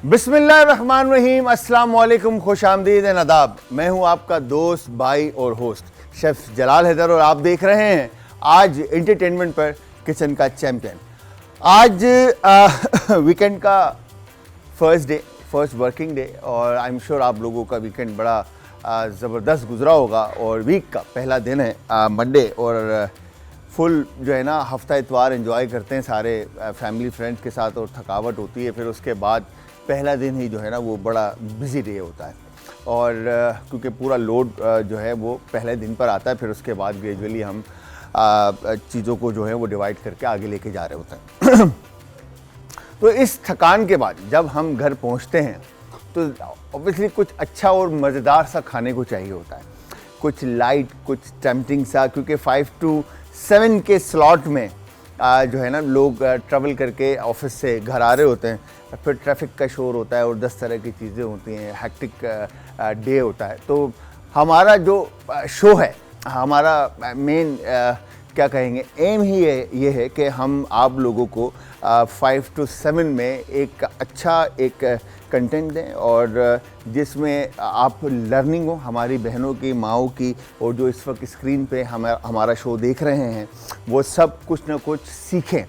बिस्मिल्लाहिर्रहमानिर्रहीम, अस्सलाम वालेकुम, खुश आमदीद नदाब। मैं हूं आपका दोस्त, भाई और होस्ट शेफ़ जलाल हैदर और आप देख रहे हैं आज एंटरटेनमेंट पर किचन का चैम्पियन। आज वीकेंड का फर्स्ट वर्किंग डे और आई एम श्योर आप लोगों का वीकेंड बड़ा ज़बरदस्त गुजरा होगा और वीक का पहला दिन है मंडे और फुल जो है ना हफ्ता इतवार एंजॉय करते हैं सारे फैमिली फ्रेंड्स के साथ और थकावट होती है। फिर उसके बाद पहला दिन ही जो है ना वो बड़ा बिजी डे होता है और क्योंकि पूरा लोड जो है वो पहले दिन पर आता है, फिर उसके बाद ग्रेजुअली हम चीज़ों को जो है वो डिवाइड करके आगे लेके जा रहे होते हैं। तो इस थकान के बाद जब हम घर पहुंचते हैं तो ऑब्वियसली कुछ अच्छा और मज़ेदार सा खाने को चाहिए होता है, कुछ लाइट, कुछ टेम्पटिंग सा, क्योंकि 5 to 7 के स्लॉट में जो है ना लोग ट्रैवल करके ऑफिस से घर आ रहे होते हैं, फिर ट्रैफिक का शोर होता है और 10 तरह की चीज़ें होती हैं, हैक्टिक डे होता है। तो हमारा जो शो है, हमारा मेन क्या कहेंगे एम ही ये है कि हम आप लोगों को 5 to 7 में एक अच्छा एक कंटेंट दें और जिसमें आप लर्निंग हो हमारी बहनों की, माओं की, और जो इस वक्त स्क्रीन पे हमारा शो देख रहे हैं वो सब कुछ ना कुछ सीखें।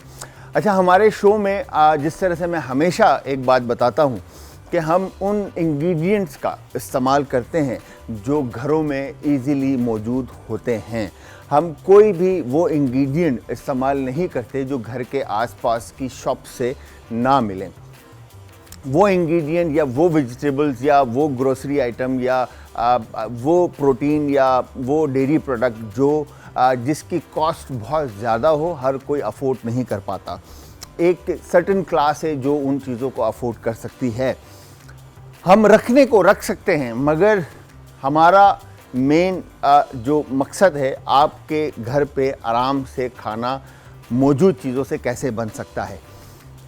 अच्छा, हमारे शो में जिस तरह से मैं हमेशा एक बात बताता हूँ कि हम उन इंग्रेडिएंट्स का इस्तेमाल करते हैं जो घरों में इजीली मौजूद होते हैं। हम कोई भी वो इंग्रेडिएंट इस्तेमाल नहीं करते जो घर के आसपास की शॉप से ना मिलें। वो इंग्रेडिएंट या वो वेजिटेबल्स या वो ग्रोसरी आइटम या वो प्रोटीन या वो डेयरी प्रोडक्ट जो जिसकी कॉस्ट बहुत ज़्यादा हो, हर कोई अफोर्ड नहीं कर पाता। एक सर्टेन क्लास है जो उन चीज़ों को अफोर्ड कर सकती है। हम रखने को रख सकते हैं, मगर हमारा मेन जो मकसद है आपके घर पे आराम से खाना मौजूद चीज़ों से कैसे बन सकता है।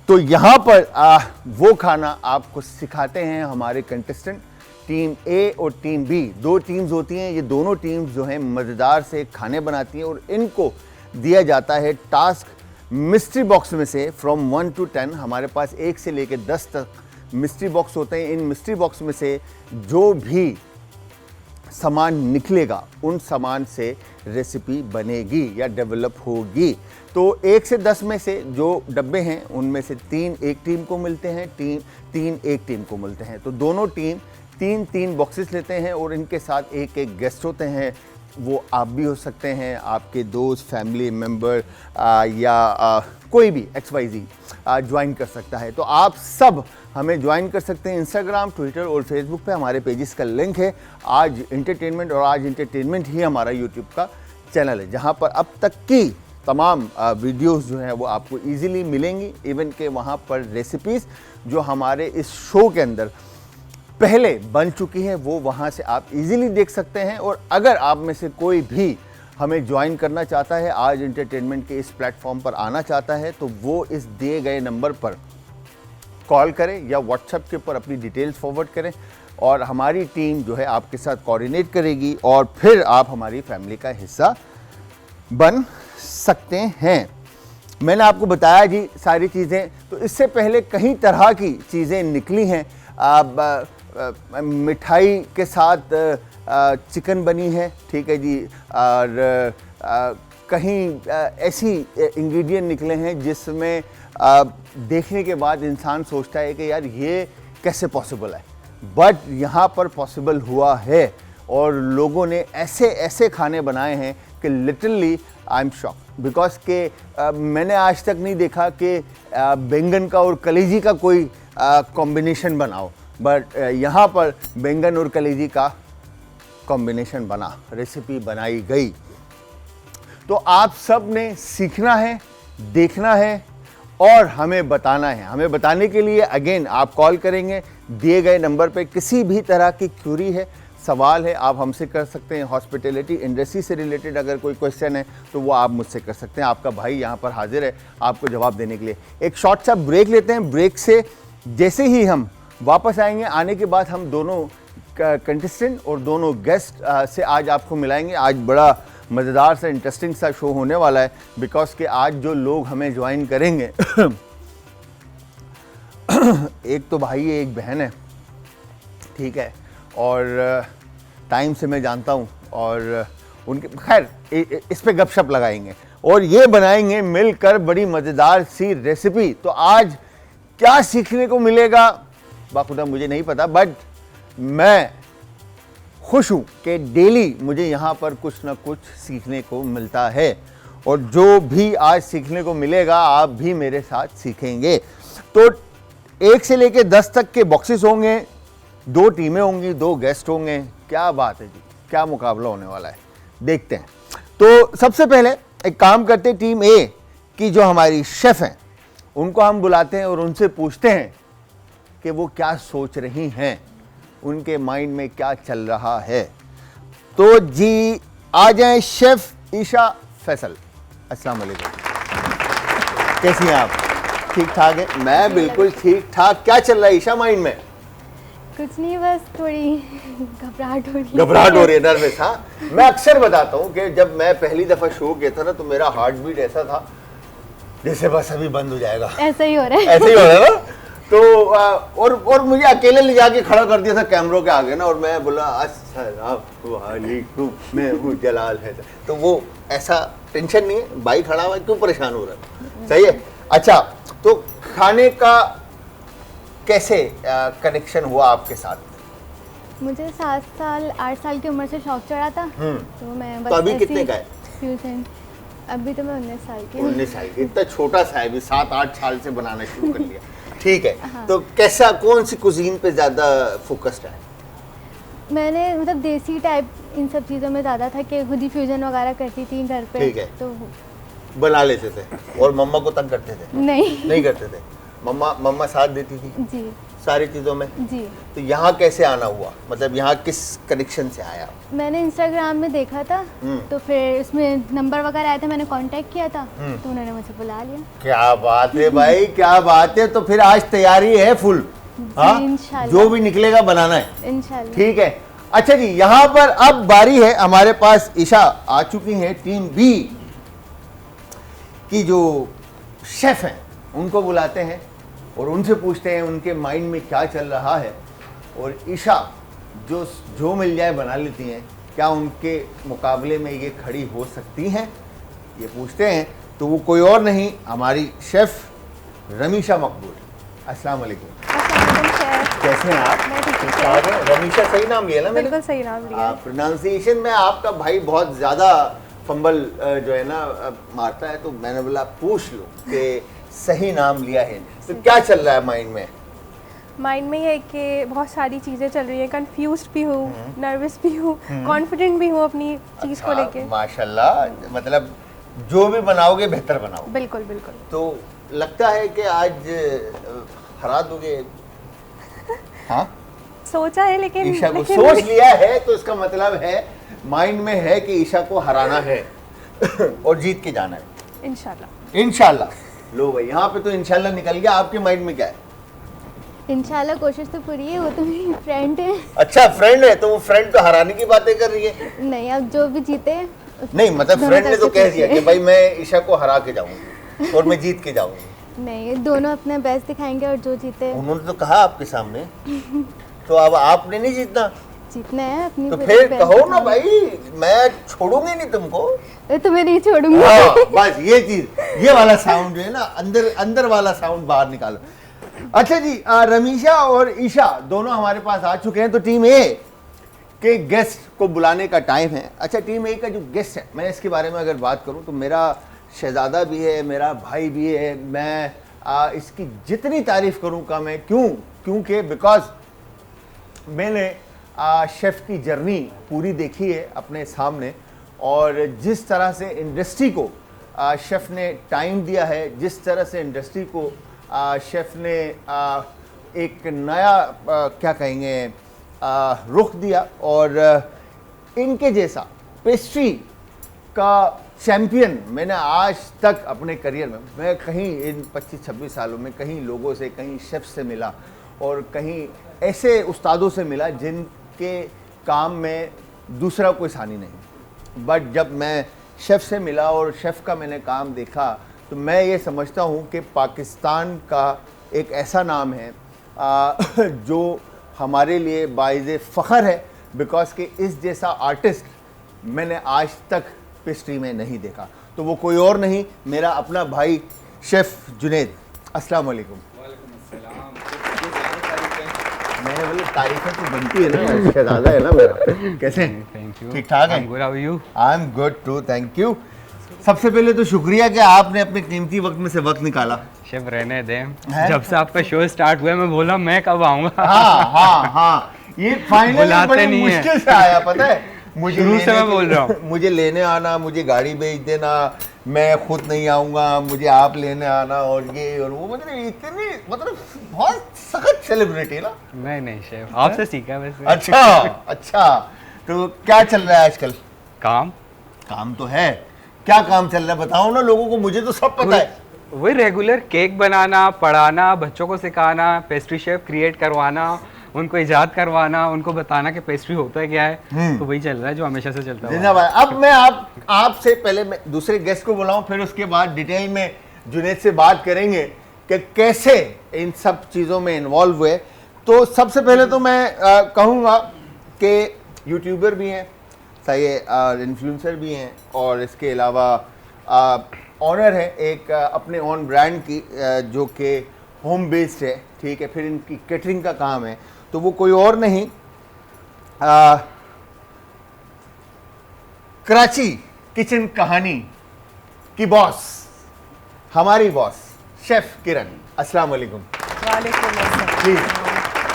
तो यहाँ पर वो खाना आपको सिखाते हैं हमारे कंटेस्टेंट। टीम ए और टीम बी, दो टीम्स होती हैं। ये दोनों टीम्स जो हैं मज़ेदार से खाने बनाती हैं और इनको दिया जाता है टास्क मिस्ट्री बॉक्स में से फ्रॉम 1 to 10। हमारे पास 1 से लेकर 10 तक मिस्ट्री बॉक्स होते हैं। इन मिस्ट्री बॉक्स में से जो भी सामान निकलेगा उन सामान से रेसिपी बनेगी या डेवलप होगी। तो 1 से 10 में से जो डब्बे हैं उनमें से 3 एक टीम को मिलते हैं, 3 एक टीम को मिलते हैं। तो दोनों टीम 3 बॉक्सेस लेते हैं और इनके साथ एक गेस्ट होते हैं। वो आप भी हो सकते हैं, आपके दोस्त, फैमिली मेम्बर या कोई भी XYZ ज्वाइन कर सकता है। तो आप सब हमें ज्वाइन कर सकते हैं इंस्टाग्राम, ट्विटर और फेसबुक पे। हमारे पेजेस का लिंक है आज एंटरटेनमेंट, और आज एंटरटेनमेंट ही हमारा यूट्यूब का चैनल है जहां पर अब तक की तमाम वीडियोस जो हैं वो आपको इजीली मिलेंगी। इवन के वहां पर रेसिपीज़ जो हमारे इस शो के अंदर पहले बन चुकी है वो वहां से आप इजीली देख सकते हैं। और अगर आप में से कोई भी हमें ज्वाइन करना चाहता है, आज एंटरटेनमेंट के इस प्लेटफॉर्म पर आना चाहता है, तो वो इस दिए गए नंबर पर कॉल करें या व्हाट्सएप के ऊपर अपनी डिटेल्स फॉरवर्ड करें और हमारी टीम जो है आपके साथ कोऑर्डिनेट करेगी और फिर आप हमारी फैमिली का हिस्सा बन सकते हैं। मैंने आपको बताया जी सारी चीज़ें। तो इससे पहले कई तरह की चीज़ें निकली हैं। मिठाई के साथ चिकन बनी है, ठीक है जी, और कहीं ऐसी इंग्रेडिएंट निकले हैं जिसमें देखने के बाद इंसान सोचता है कि यार ये कैसे पॉसिबल है, बट यहाँ पर पॉसिबल हुआ है और लोगों ने ऐसे ऐसे खाने बनाए हैं कि literally I am shock. Because के मैंने आज तक नहीं देखा कि बैंगन का और कलेजी का कोई कॉम्बिनेशन बनाओ, बट यहाँ पर बैंगन और कलेजी का कॉम्बिनेशन बना, रेसिपी बनाई गई। तो आप सब ने सीखना है, देखना है और हमें बताना है। हमें बताने के लिए अगेन आप कॉल करेंगे दिए गए नंबर पे। किसी भी तरह की क्यूरी है, सवाल है, आप हमसे कर सकते हैं। हॉस्पिटैलिटी इंडस्ट्री से रिलेटेड अगर कोई क्वेश्चन है तो वो आप मुझसे कर सकते हैं। आपका भाई यहाँ पर हाजिर है आपको जवाब देने के लिए। एक शॉर्ट सा ब्रेक लेते हैं। ब्रेक से जैसे ही हम वापस आएंगे, आने के बाद हम दोनों कंटेस्टेंट और दोनों गेस्ट से आज आपको मिलाएंगे। आज बड़ा मज़ेदार सा इंटरेस्टिंग सा शो होने वाला है बिकॉज कि आज जो लोग हमें ज्वाइन करेंगे एक तो भाई है, एक बहन है, ठीक है, और टाइम से मैं जानता हूँ, और उनके खैर इस पे गपशप लगाएंगे और ये बनाएंगे मिलकर बड़ी मज़ेदार सी रेसिपी। तो आज क्या सीखने को मिलेगा बाखुदा मुझे नहीं पता, बट मैं खुश हूँ कि डेली मुझे यहाँ पर कुछ ना कुछ सीखने को मिलता है, और जो भी आज सीखने को मिलेगा आप भी मेरे साथ सीखेंगे। तो 1 से लेकर 10 तक के बॉक्सेस होंगे, 2 टीमें होंगी, 2 गेस्ट होंगे। क्या बात है जी, क्या मुकाबला होने वाला है, देखते हैं। तो सबसे पहले एक काम करते हैं, टीम ए की जो हमारी शेफ हैं उनको हम बुलाते हैं और उनसे पूछते हैं कि वो क्या सोच रही हैं, उनके माइंड में क्या चल रहा है। तो जी आ जाएं शेफ ईशा फैसल। अस्सलाम वालेकुम, कैसी हैं आप? ठीक ठाक है? मैं बिल्कुल ठीक ठाक। क्या चल रहा है ईशा माइंड में? कुछ नहीं, बस थोड़ी घबराहट हो रही है। घबराहट हो रही है, नर्वस? हाँ, मैं अक्सर बताता हूँ कि जब मैं पहली दफा शो किया था ना तो मेरा हार्ट बीट ऐसा था जैसे बस अभी बंद हो जाएगा। ऐसा ही हो रहा है। ऐसे ही हो रहा है ना। तो और मुझे अकेले ले जाके खड़ा कर दिया था कैमरों के आगे ना, और मैं बोला अस्सलाम वालेकुम, मैं हूँ जलाल है। तो वो ऐसा टेंशन नहीं है, भाई खड़ा हुआ क्यों परेशान हो रहा है, सही है। अच्छा, तो खाने का कैसे कनेक्शन हुआ आपके साथ? मुझे 7 साल 8 साल की उम्र से शौक चढ़ा था, तो मैं बस तो अभी कितने का है? फ्यूजन। अभी तो मैं 19 साल की 19 साल की, इतना छोटा सा है, अभी 7-8 साल से बनाना शुरू कर लिया। ठीक है। हाँ। तो कैसा, कौन सी कुजीन पे ज्यादा फोकस्ड है? मैंने मतलब देसी टाइप इन सब चीज़ों में ज़्यादा था कि खुद ही फ्यूजन वगैरह करती थी घर पे। ठीक है। तो बना लेते थे और मम्मा को तंग करते थे? नहीं करते थे। मम्मा साथ देती थी जी सारी चीज़ों में? जी। तो यहाँ कैसे आना हुआ, मतलब यहाँ किस कनेक्शन से आया? मैंने इंस्टाग्राम में देखा था, तो फिर इसमें नंबर वगैरह आया था, मैंने कांटेक्ट किया था, तो उन्होंने मुझे बुला लिया। क्या बात है भाई, क्या बात है। तो फिर आज तैयारी है फुल? हाँ, इंशाल्लाह जो भी निकलेगा बनाना है इंशाल्लाह। ठीक है। अच्छा जी, यहाँ पर अब बारी है, हमारे पास ईशा आ चुकी है, टीम बी की जो शेफ हैं उनको बुलाते हैं और उनसे पूछते हैं उनके माइंड में क्या चल रहा है। और ईशा जो मिल जाए बना लेती हैं, क्या उनके मुकाबले में ये खड़ी हो सकती हैं, ये पूछते हैं। तो वो कोई और नहीं, हमारी शेफ रमीशा मकबूल। अस्सलाम वालेकुम। कैसे हैं आप? मैं ठीक। रमीशा सही नाम लिया ना मैंने? बिल्कुल सही नाम लिया। प्रोनाउंसिएशन में आपका भाई बहुत ज़्यादा फंबल जो है ना मारता है, तो मैंने बोला पूछ लो कि सही नाम लिया है। तो क्या चल रहा है माइंड में? माइंड में है कि बहुत सारी चीज़ें चल रही हैं, कंफ्यूज्ड भी हूँ, नर्वस भी हूँ, कॉन्फिडेंट भी हूँ अपनी चीज़ को लेके। माशाल्लाह, मतलब जो भी बनाओगे बेहतर बनाओ। बिल्कुल बिल्कुल। तो लगता है कि आज हरा दोगे? हाँ, सोचा है, लेकिन ईशा को सोच लिया है, तो इसका मतलब है माइंड में है कि ईशा को हराना है और जीत के जाना है इंशाल्लाह। इंशाल्लाह। लो भाई, यहाँ पे तो इंशाल्लाह निकल गया। आपके माइंड में क्या है? इंशाल्लाह कोशिश तो पूरी है, वो तो मेरी फ्रेंड है। अच्छा, फ्रेंड है, तो वो फ्रेंड तो हराने की बातें कर रही है। नहीं, अब जो भी जीते। नहीं, मतलब फ्रेंड ने तो कह दिया कि भाई मैं ईशा को हरा के जाऊंगी और मैं जीत के जाऊंगी। नहीं, दोनों अपने बेस्ट दिखाएंगे और जो जीते। उन्होंने तो कहा आपके सामने, तो अब आपने नहीं जीतना है अपनी। तो फिर कहो ना भाई, मैं छोड़ूंगी नहीं तुमको। तो मैं नहीं छोड़ूंगी। हाँ, बस ये चीज, ये वाला साउंड जो है ना, अंदर वाला साउंड बाहर निकालो। अच्छा जी, रमीशा और ईशा दोनों हमारे पास आ चुके हैं। तो टीम ए के गेस्ट को बुलाने का टाइम है। अच्छा, टीम ए का जो गेस्ट है, मैं इसके बारे में अगर बात करूं तो मेरा शहजादा भी है, मेरा भाई भी है। मैं इसकी जितनी तारीफ करूं कम है। क्योंकि बिकॉज मैंने शेफ़ की जर्नी पूरी देखी है अपने सामने, और जिस तरह से इंडस्ट्री को शेफ़ ने टाइम दिया है, जिस तरह से इंडस्ट्री को शेफ़ ने एक नया क्या कहेंगे रुख दिया, और इनके जैसा पेस्ट्री का चैम्पियन मैंने आज तक अपने करियर में, मैं कहीं इन 25-26 सालों में कहीं लोगों से, कहीं शेफ़ से मिला और कहीं ऐसे उस्तादों से मिला जिनके काम में दूसरा कोई सानी नहीं। बट जब मैं शेफ़ से मिला और शेफ़ का मैंने काम देखा, तो मैं ये समझता हूँ कि पाकिस्तान का एक ऐसा नाम है जो हमारे लिए बाइज़ फ़ख्र है, बिकॉज कि इस जैसा आर्टिस्ट मैंने आज तक पेस्ट्री में नहीं देखा। तो वो कोई और नहीं, मेरा अपना भाई शेफ़ जुनैद। अस्सलाम वालेकुम। मैंने बोली तारीफें तो बनती है ना, शहजादा है ना मेरा। कैसे हैं? Thank you. ठीक ठाक है? I'm good, how are you? I am good too, thank you. सबसे पहले तो शुक्रिया कि आपने अपने कीमती वक्त में से वक्त निकाला। शेफ रहने दें, हैं? जब से आपका शो स्टार्ट हुआ मैं बोला मैं कब आऊंगा। हाँ, ये फाइनली बुलाते बड़ी नहीं हैं। मुश्किल से आया, पता है मुझे शुरू से लेने मैं बोल रहा हूँ। मुझे लेने आना, मुझे गाड़ी भेज देना, मैं खुद नहीं आऊंगा, मुझे आप लेने आना और ये और वो, मतलब इतनी मतलब बहुत सख्त सेलिब्रिटी ना। नहीं शेफ, आपसे सीखा वैसे। अच्छा, तो क्या चल रहा है आजकल? काम काम तो है, क्या काम चल रहा है बताओ ना लोगों को, मुझे तो सब पता है। वही रेगुलर केक बनाना, पढ़ाना, बच्चों को सिखाना, पेस्ट्री शेफ क्रिएट करवाना, उनको इजाद करवाना, उनको बताना कि पेस्ट्री होता है क्या है। तो वही चल रहा है जो हमेशा से चलता है। जिंदाबाद। अब मैं आपसे पहले मैं दूसरे गेस्ट को बुलाऊं, फिर उसके बाद डिटेल में जुनैद से बात करेंगे कि कैसे इन सब चीज़ों में इन्वॉल्व हुए। तो सबसे पहले तो मैं कहूँगा कि यूट्यूबर भी हैं, सही इन्फ्लुएंसर भी हैं, और इसके अलावा ऑनर है एक अपने ऑन ब्रांड की जो कि होम बेस्ड है, ठीक है। फिर इनकी कैटरिंग का काम है, तो वो कोई और नहीं कराची किचन कहानी की बॉस, हमारी बॉस शेफ किरण। अस्सलाम वालेकुम। वालेकुम अस्सलाम। प्लीज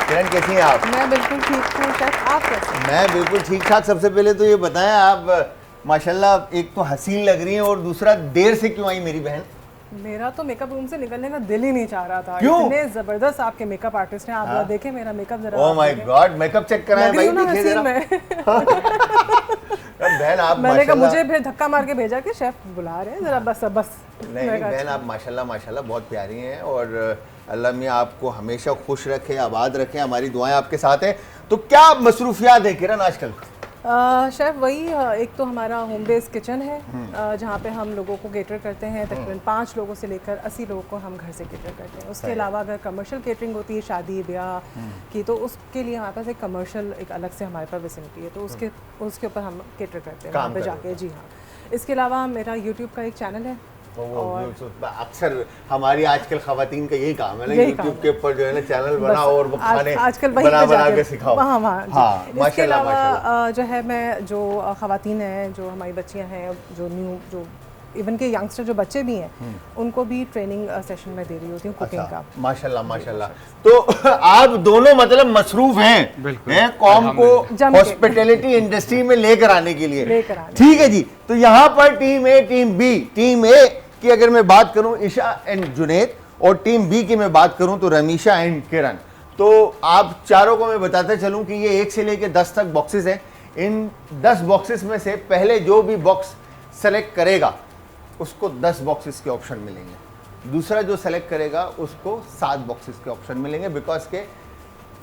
किरण, कैसी हैं आप? मैं बिल्कुल ठीक हूँ शेफ, आप कैसे हैं? मैं बिल्कुल ठीक ठाक। सबसे पहले तो ये बताएं, आप माशाल्लाह एक तो हसीन लग रही हैं, और दूसरा देर से क्यों आई मेरी बहन? मेरा तो मेकअप रूम से निकलने का दिल ही नहीं चाह रहा था। क्यों? इतने जबरदस्त आपके मेकअप आर्टिस्ट हैं, आप देखें मेरा मेकअप जरा। Oh my God, makeup check कराएं भाई, देखिए जरा। बहन आप मैंने कहा माशाल्लाह, मुझे फिर धक्का मार के भेजा कि शेफ बुला रहे हैं जरा, बस बस। नहीं बहन आप माशाल्लाह बहुत प्यारी हैं, और अल्लाह मियाँ आपको हमेशा खुश रखे, आबाद रखे, हमारी दुआएं आपके साथ हैं। तो क्या मसरूफियात है किरण आजकल? शेफ वही एक तो हमारा होम बेस किचन है जहाँ पे हम लोगों को केटर करते हैं, तकरीबन 5 लोगों से लेकर 80 लोगों को हम घर से केटर करते हैं। उसके अलावा अगर कमर्शियल केटरिंग होती है शादी ब्याह की, तो उसके लिए हमारे पास एक कमर्शियल एक अलग से हमारे पास विसिनिटी है, तो उसके ऊपर हम केटर करते हैं वहाँ पे जाके। जी हाँ, इसके अलावा मेरा यूट्यूब का एक चैनल है, अक्सर हमारी आजकल खवातीन का यही काम है ना, यही यूट्यूब काम के ऊपर जो है ना चैनल बनाओ और वो खाने आजकल बना के सिखाओ। हाँ, जी। इसके अलावा जो है मैं जो खवातीन हैं, जो हमारी बच्चियां हैं, जो न्यू जो इवन के यंगस्टर जो बच्चे भी हैं, उनको भी ट्रेनिंग सेशन में दे रही होती हूँ कुकिंग का। माशाल्लाह। तो आप दोनों मतलब मसरूफ हैं कौम को हॉस्पिटैलिटी इंडस्ट्री में लेकर आने के लिए। ठीक है जी। तो यहाँ पर टीम ए, टीम बी। टीम ए की अगर मैं बात करूँ ईशा एंड जुनैद, और टीम बी की मैं बात करूँ तो रमीशा एंड किरण। तो आप चारों को मैं बताते चलूँ कि ये 1 से लेकर 10 तक बॉक्सेस हैं। इन 10 बॉक्सेस में से पहले जो भी बॉक्स सेलेक्ट करेगा उसको 10 बॉक्सेस के ऑप्शन मिलेंगे, दूसरा जो सेलेक्ट करेगा उसको 7 बॉक्सेस के ऑप्शन मिलेंगे, बिकॉज के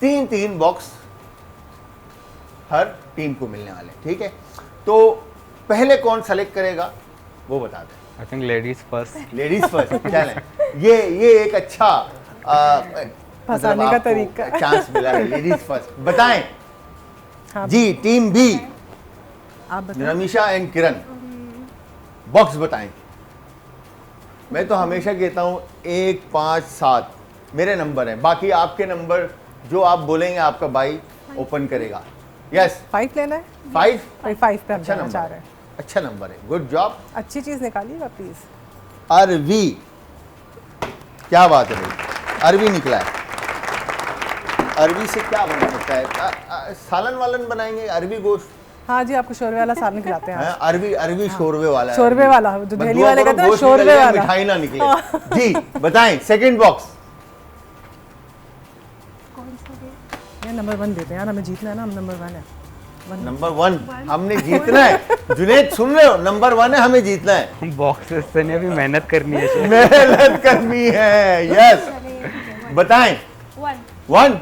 3-3 बॉक्स हर टीम को मिलने वाले। ठीक है, तो पहले कौन सेलेक्ट करेगा वो बता दें। I think ladies first. Ladies first. चलें, ये एक अच्छा फंसाने का तरीका चांस मिला है। लेडीज फर्स्ट बताएं। हाँ, जी टीम बी, आप बताएं। रमीशा एंड किरण बॉक्स बताएं। मैं तो हमेशा कहता हूँ 1, 5, 7 मेरे नंबर हैं, बाकी आपके नंबर जो आप बोलेंगे आपका भाई ओपन करेगा। यस 5 लेना है। 5 5 पे हम अच्छा जाना चाह नंबर रहे है, हैं। अच्छा नंबर है, गुड जॉब। अच्छी चीज़ निकालिएगा प्लीज़। अरवी, क्या बात है भाई, अरवी निकला है। अरवी से क्या बन सकता है? सालन वालन बनाएंगे, अरवी गोश्त। हाँ जी, आपको शोरवे वाला सालन खिलाते हैं आज। अरवी शोरवे वाला है। शोरवे वाला जो बस दिल्ली दुआ वाले करो कहते हैं गोश्त शोरवे निकल जाए, वाला। मिठाई ना निकले। जी बताएं सेकंड बॉक्स। ये नंबर 1 देते हैं यार, हमें जीतना है ना, हम नंबर 1 है। नंबर 1 हमने जीतना है। जुनैद सुन रहे हो, नंबर 1 है, हमें जीतना है। बॉक्सेस से नहीं, अभी मेहनत करनी है शेफ। मेहनत करनी है। यस बताएं। 1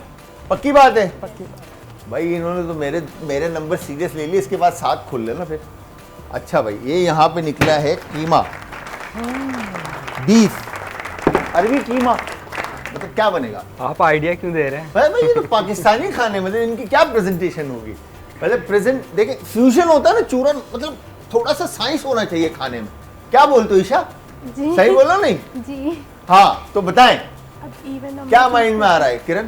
पक्की बात है। पक्की बात। भाई इन्होंने तो मेरे नंबर सीरियस ले लिए, इसके बाद 7 खोल लेना फिर। अच्छा भाई, ये यहाँ पे निकला है कीमा, बीफ, अरबी कीमा। मतलब क्या बनेगा? आप आइडिया क्यों दे रहे हैं? भाई ये तो पाकिस्तानी खाने, मतलब इनकी क्या प्रेजेंटेशन होगी? मतलब प्रेजेंट देखिए, फ्यूजन होता है ना चूरन, मतलब थोड़ा सा साइंस होना चाहिए खाने में। क्या बोलते हो ईशा? जी सही बोला नहीं? जी। हाँ तो बताएं अब इवन क्या माइंड में आ रहा है? किरण,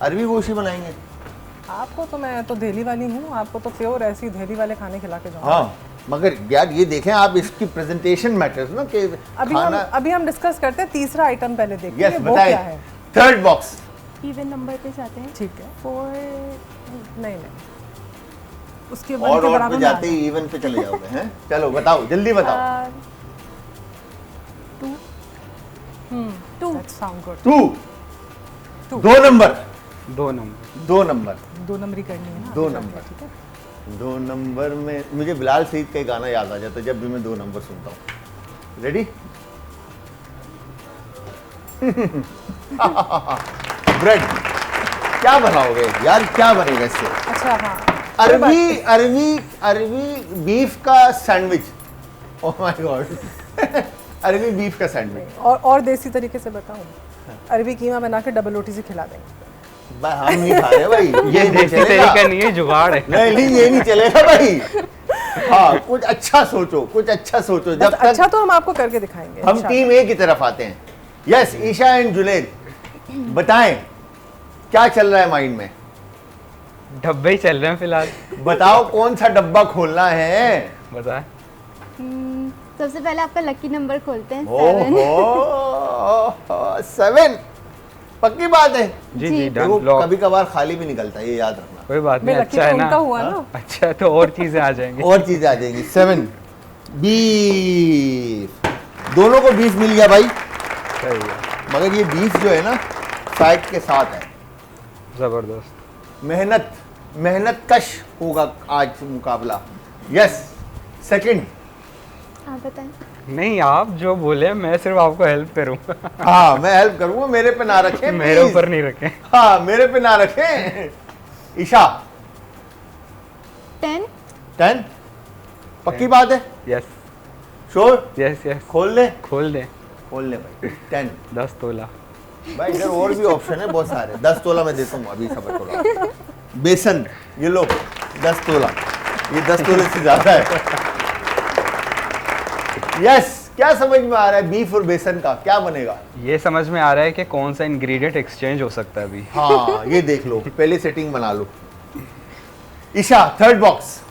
अरबी गोशी बनाएंगे? आपको तो मैं तो दिल्ली वाली हूँ, आपको तो प्योर ऐसी दिल्ली वाले खाने खिला के जाऊँगा। हाँ मगर यार ये देखें आप, इसकी प्रेजेंटेशन मैटर्स ना कि खाना। अभी हम डिस्कस करते हैं, तीसरा आइटम पहले देखते यस हैं वो क्या बताएं, है। Third box. इवन नंबर पे जाते हैं। ठीक है, 4 नहीं उसके और के पे बराबर में जाते आ ही इवन पे चले जाओगे हैं? चलो बताओ, जल्दी बताओ। जाए। That sound good। 2 2 number, 2 number. 2 number, 2 नंबरी करनी है ना? 2 नंबर। ठीक है। 2 नंबर में मुझे बिलाल सईद का एक गाना याद आ जाता है जब भी मैं 2 नंबर सुनता हूँ। रेडी? ब्रेड क्या बनाओगे यार, क्या बनेगा इससे? अच्छा हाँ, अरबी अरबी अरबी बीफ का सैंडविच। Oh my God. अरबी बीफ का सैंडविच। और देसी तरीके से बताऊँ, अरबी कीमा बना के डबल रोटी से खिला देंगे। भाई हम नहीं खा रहे भाई, ये नहीं देसी चलेगा। तरीका नहीं है, जुगाड़ है। नहीं ये नहीं चलेगा भाई। हाँ कुछ अच्छा सोचो, कुछ अच्छा सोचो। जब तक अच्छा तो हम आपको करके दिखाएंगे हम इंशाल्लाह। टीम ए की तरफ आते हैं। यस ईशा एंड जुनैद, बताएं क्या चल रहा है माइंड में? डब्बे ही चल रहे हैं फिलहाल। बताओ कौन सा डब्बा खोलना है? बताएं। सबसे पहले आपका लकी नंबर खोलते हैं, 7। ओहो 7, पक्की बात है। जी जी। जी देखो डन। लॉक। कभी कभार खाली भी निकलता है, ये याद रखना। कोई बात नहीं, मैं लकी अच्छा है तो ना। उनका हुआ ना। अच्छा है, तो और चीजें आ जाएंगी। और चीजें आ जाएंगी। 7 बीफ, दोनों को बीफ मिल गया भाई, सही है, मगर ये बीफ जो है ना फैट के साथ है। जबरदस्त। मेहनत कश होगा आज मुकाबला। Yes second. आप बताएं। नहीं, आप जो बोले मैं सिर्फ आपको हेल्प करूंगा। हाँ मैं हेल्प करूंगा, मेरे पे ना रखें मेरे please। ऊपर नहीं रखें। हाँ मेरे पे ना रखें। ईशा 10। 10, पक्की बात है? Yes sure? Yes yes. खोल दे, खोल दे। खोल ले भाई। 10 10 तोला। भाई इधर और भी ऑप्शन है बहुत सारे। 10 तोला मैं देता हूँ अभी, सबर थोड़ा। बेसन ये लो 10 तोला, ये 10 तोले से ज्यादा है। यस क्या समझ में आ रहा है बीफ और बेसन का क्या बनेगा? ये समझ में आ रहा है कि कौन सा इंग्रेडिएंट एक्सचेंज हो सकता है अभी। हाँ ये देख लो, पहले सेटिंग बना लो। Isha third box.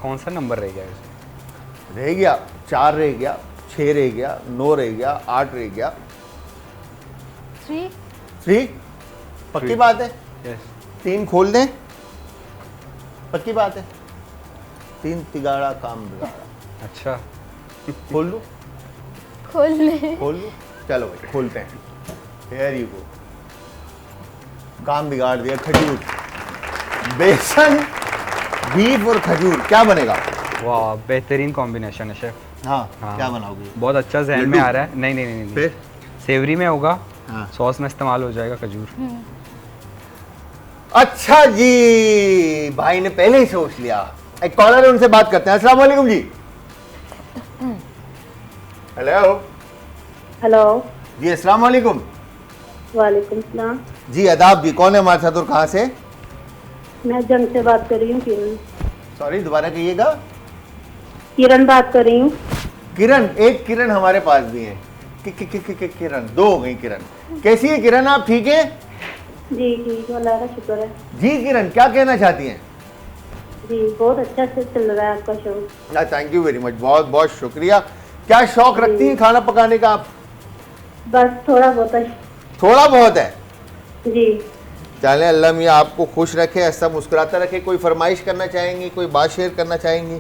कौन सा नंबर रह गया इसमें? रह गया 4 रह गया, 6 रह गया, 9 रह गया, 8 रह गया, 3। 3 पक्की 3 बात है? यस। 3 खोल दें, पक्की बात है? 3 तिगाड़ा काम बिगाड़ा। अच्छा, खोल लूं? खोल ले। खोल लूं? चलो भाई खोलते हैं। Here you go। काम बिगाड़ दिया। खजूर, बेसन, बीफ और खजूर क्या बनेगा? वाह बेहतरीन कॉम्बिनेशन है शेफ। हाँ, हाँ। क्या बनाओगे? बहुत अच्छा जहन में लड्डू? आ रहा है। नहीं नहीं नहीं नहीं, फिर सेवरी में होगा। हाँ। सॉस में इस्तेमाल हो जाएगा खजूर। अच्छा जी, भाई ने पहले ही सोच लिया। एक कॉलर है, उनसे बात करते हैं। अस्सलाम वालेकुम जी। हेलो हेलो, जी, अस्सलाम वालेकुम वालेकुम सलाम। जी। आदाब जी, कौन है हमारे साथ और कहाँ से? मैं जंग से बात कर रही हूँ, किरण। सॉरी दोबारा कहिएगा। किरण बात कर रही हूँ। किरण, एक किरण हमारे पास भी है। किरण 2 हो गई। किरण कैसी है? किरण आप ठीक है? जी ठीक है, अल्लाह का शुक्र है। जी किरण क्या कहना चाहती हैं? जी बहुत अच्छा से चल रहा है आपका show. Thank you very much, बहुत बहुत शुक्रिया। क्या शौक रखती हैं खाना पकाने का आप? बस थोड़ा बहुत है। थोड़ा बहुत है। जी चले, अल्लाह मियाँ आपको खुश रखे, ऐसा मुस्कुराता रखे। कोई फरमाइश करना चाहेंगी, कोई बात शेयर करना चाहेंगी?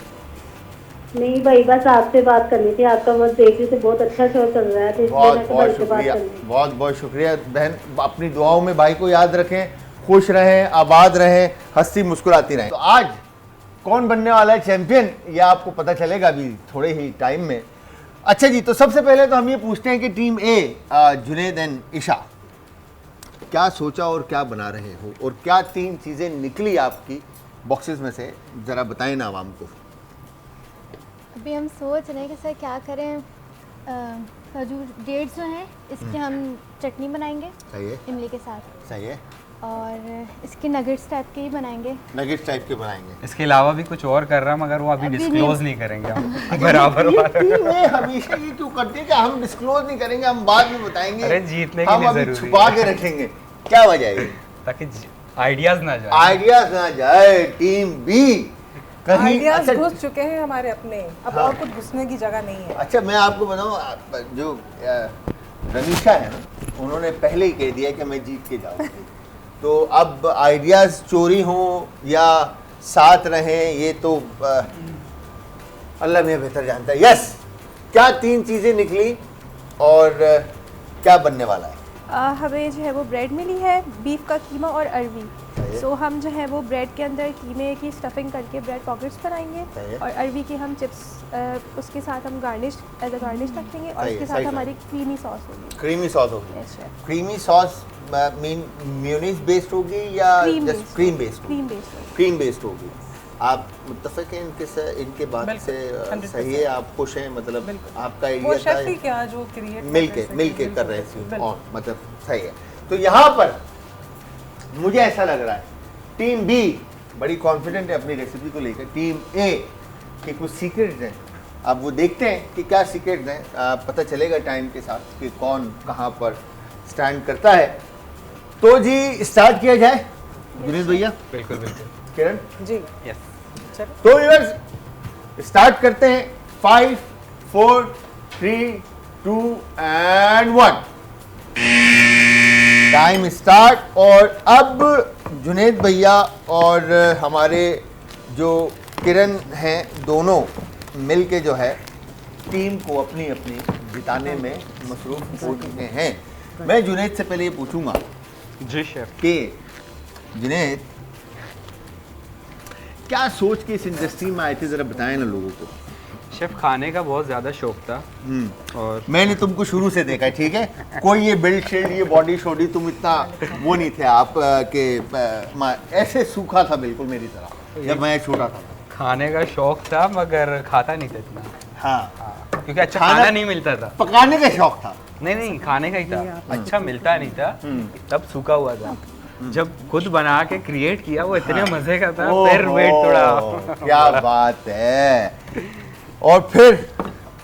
नहीं भाई, बस आपसे बात करनी थी। आपका बस देख रही थी, बहुत अच्छा शो चल रहा है, तो इसलिए बहुत मैं बहुत भाई से बात शुक्रिया, करनी। बहुत बहुत शुक्रिया बहन। अपनी दुआओं में भाई को याद रखें, खुश रहें, आबाद रहें, हंसी मुस्कुराती रहें। तो आज कौन बनने वाला है चैंपियन, ये आपको पता चलेगा अभी थोड़े ही टाइम में। अच्छा जी, तो सबसे पहले तो हम ये पूछते हैं कि team A Junaid and Isha, क्या सोचा और क्या बना रहे हो, और क्या 3 चीज़ें निकली आपकी बॉक्सेस में से, ज़रा बताएं ना आवाम को। अभी हम सोच रहे हैं कि सर क्या करें। खजूर डेट्स जो हैं इसके हम चटनी बनाएंगे सही है, इमली के साथ, सही है। और इसके नगेट्स टाइप के ही बनाएंगे। नगेट्स टाइप के बनाएंगे। इसके अलावा भी कुछ और कर रहा है मगर वो अभी अभी डिस्क्लोज नहीं करेंगे हम बराबर ये वाला। टीम में हमेशा ये क्यों करती है कि हम डिस्क्लोज नहीं करेंगे, हम बाद में बताएंगे। अरे जीतने के हम लिए अभी जरूरी छुपा के रखेंगे। क्या वजह है ये? ताकि आइडियाज ना जाए। आइडियाज ना जाए। टीम बी कहीं आइडियाज अच्छा, घुस चुके हैं हमारे अपने, अब हाँ। और कुछ घुसने की जगह नहीं है। अच्छा मैं आपको बताऊं, जो रमीशा है ना, उन्होंने पहले ही कह दिया कि मैं जीत के जाऊंगी। तो अब आइडियाज चोरी हों या साथ रहें, ये तो अल्लाह में बेहतर जानता है। यस, क्या 3 चीजें निकली और क्या बनने वाला है? हमें जो है वो ब्रेड मिली है, बीफ का कीमा और अरवी। सही है। सो हम जो है वो ब्रेड के अंदर कीमे की स्टफिंग करके ब्रेड पॉकेट्स बनाएंगे सही है। और अरवी के हम चिप्स उसके साथ हम गार्निश एज अ गार्निश रखेंगे और सही है, उसके सही साथ है। हमारी क्रीमी सॉस होगी। क्रीमी सॉस होगी। Yes, chef. Creamy sauce mean mayonnaise based होगी या just cream based? Cream based cream based होगी। आप मुत्तफिक हैं इनके बात बिल्कुल, से? 100% सही है, आप खुश हैं? मतलब बिल्कुल। आपका वो आइडिया शेफ ही क्या जो क्रिएट मिल के कर रहे थे और मतलब सही है। तो यहाँ पर मुझे ऐसा लग रहा है टीम बी बड़ी कॉन्फिडेंट है अपनी रेसिपी को लेकर। टीम ए के कुछ सीक्रेट्स हैं, अब वो देखते हैं कि क्या सीक्रेट्स हैं। पता चलेगा टाइम के साथ कि कौन कहाँ पर स्टैंड करता है। तो जी स्टार्ट किया जाए जुनेद भैया, बिल्कुल बिल्कुल। किरण। जी यस। चलो तो व्यूअर्स स्टार्ट करते हैं। 5 4 3 2 एंड 1 टाइम स्टार्ट। और अब जुनेद भैया और हमारे जो किरण हैं दोनों मिल के जो है टीम को अपनी अपनी जिताने में मसरूफ हो चुके हैं। मैं जुनेद से पहले ये पूछूंगा जी शेफ। कि जुनेद क्या सोच के इस इंडस्ट्री में आए थे, जरा बताएं ना लोगों को। शेफ खाने का बहुत ज़्यादा शौक था और मैंने तुमको शुरू से देखा है, ठीक है? कोई ये बिल्ड शील्ड, ये बॉडी शॉडी, तुम इतना वो नहीं थे आप के ऐसे सूखा था बिल्कुल मेरी तरह जब मैं छोटा था। खाने का शौक था मगर खाता नहीं था इतना। हाँ, क्योंकि अच्छा खाना- खाना नहीं मिलता था। पकाने का शौक था। नहीं खाने का ही था, अच्छा मिलता नहीं था तब सूखा हुआ था। जब खुद बना के क्रिएट किया वो इतने मजे का था, फिर वेट थोड़ा। क्या बात है। और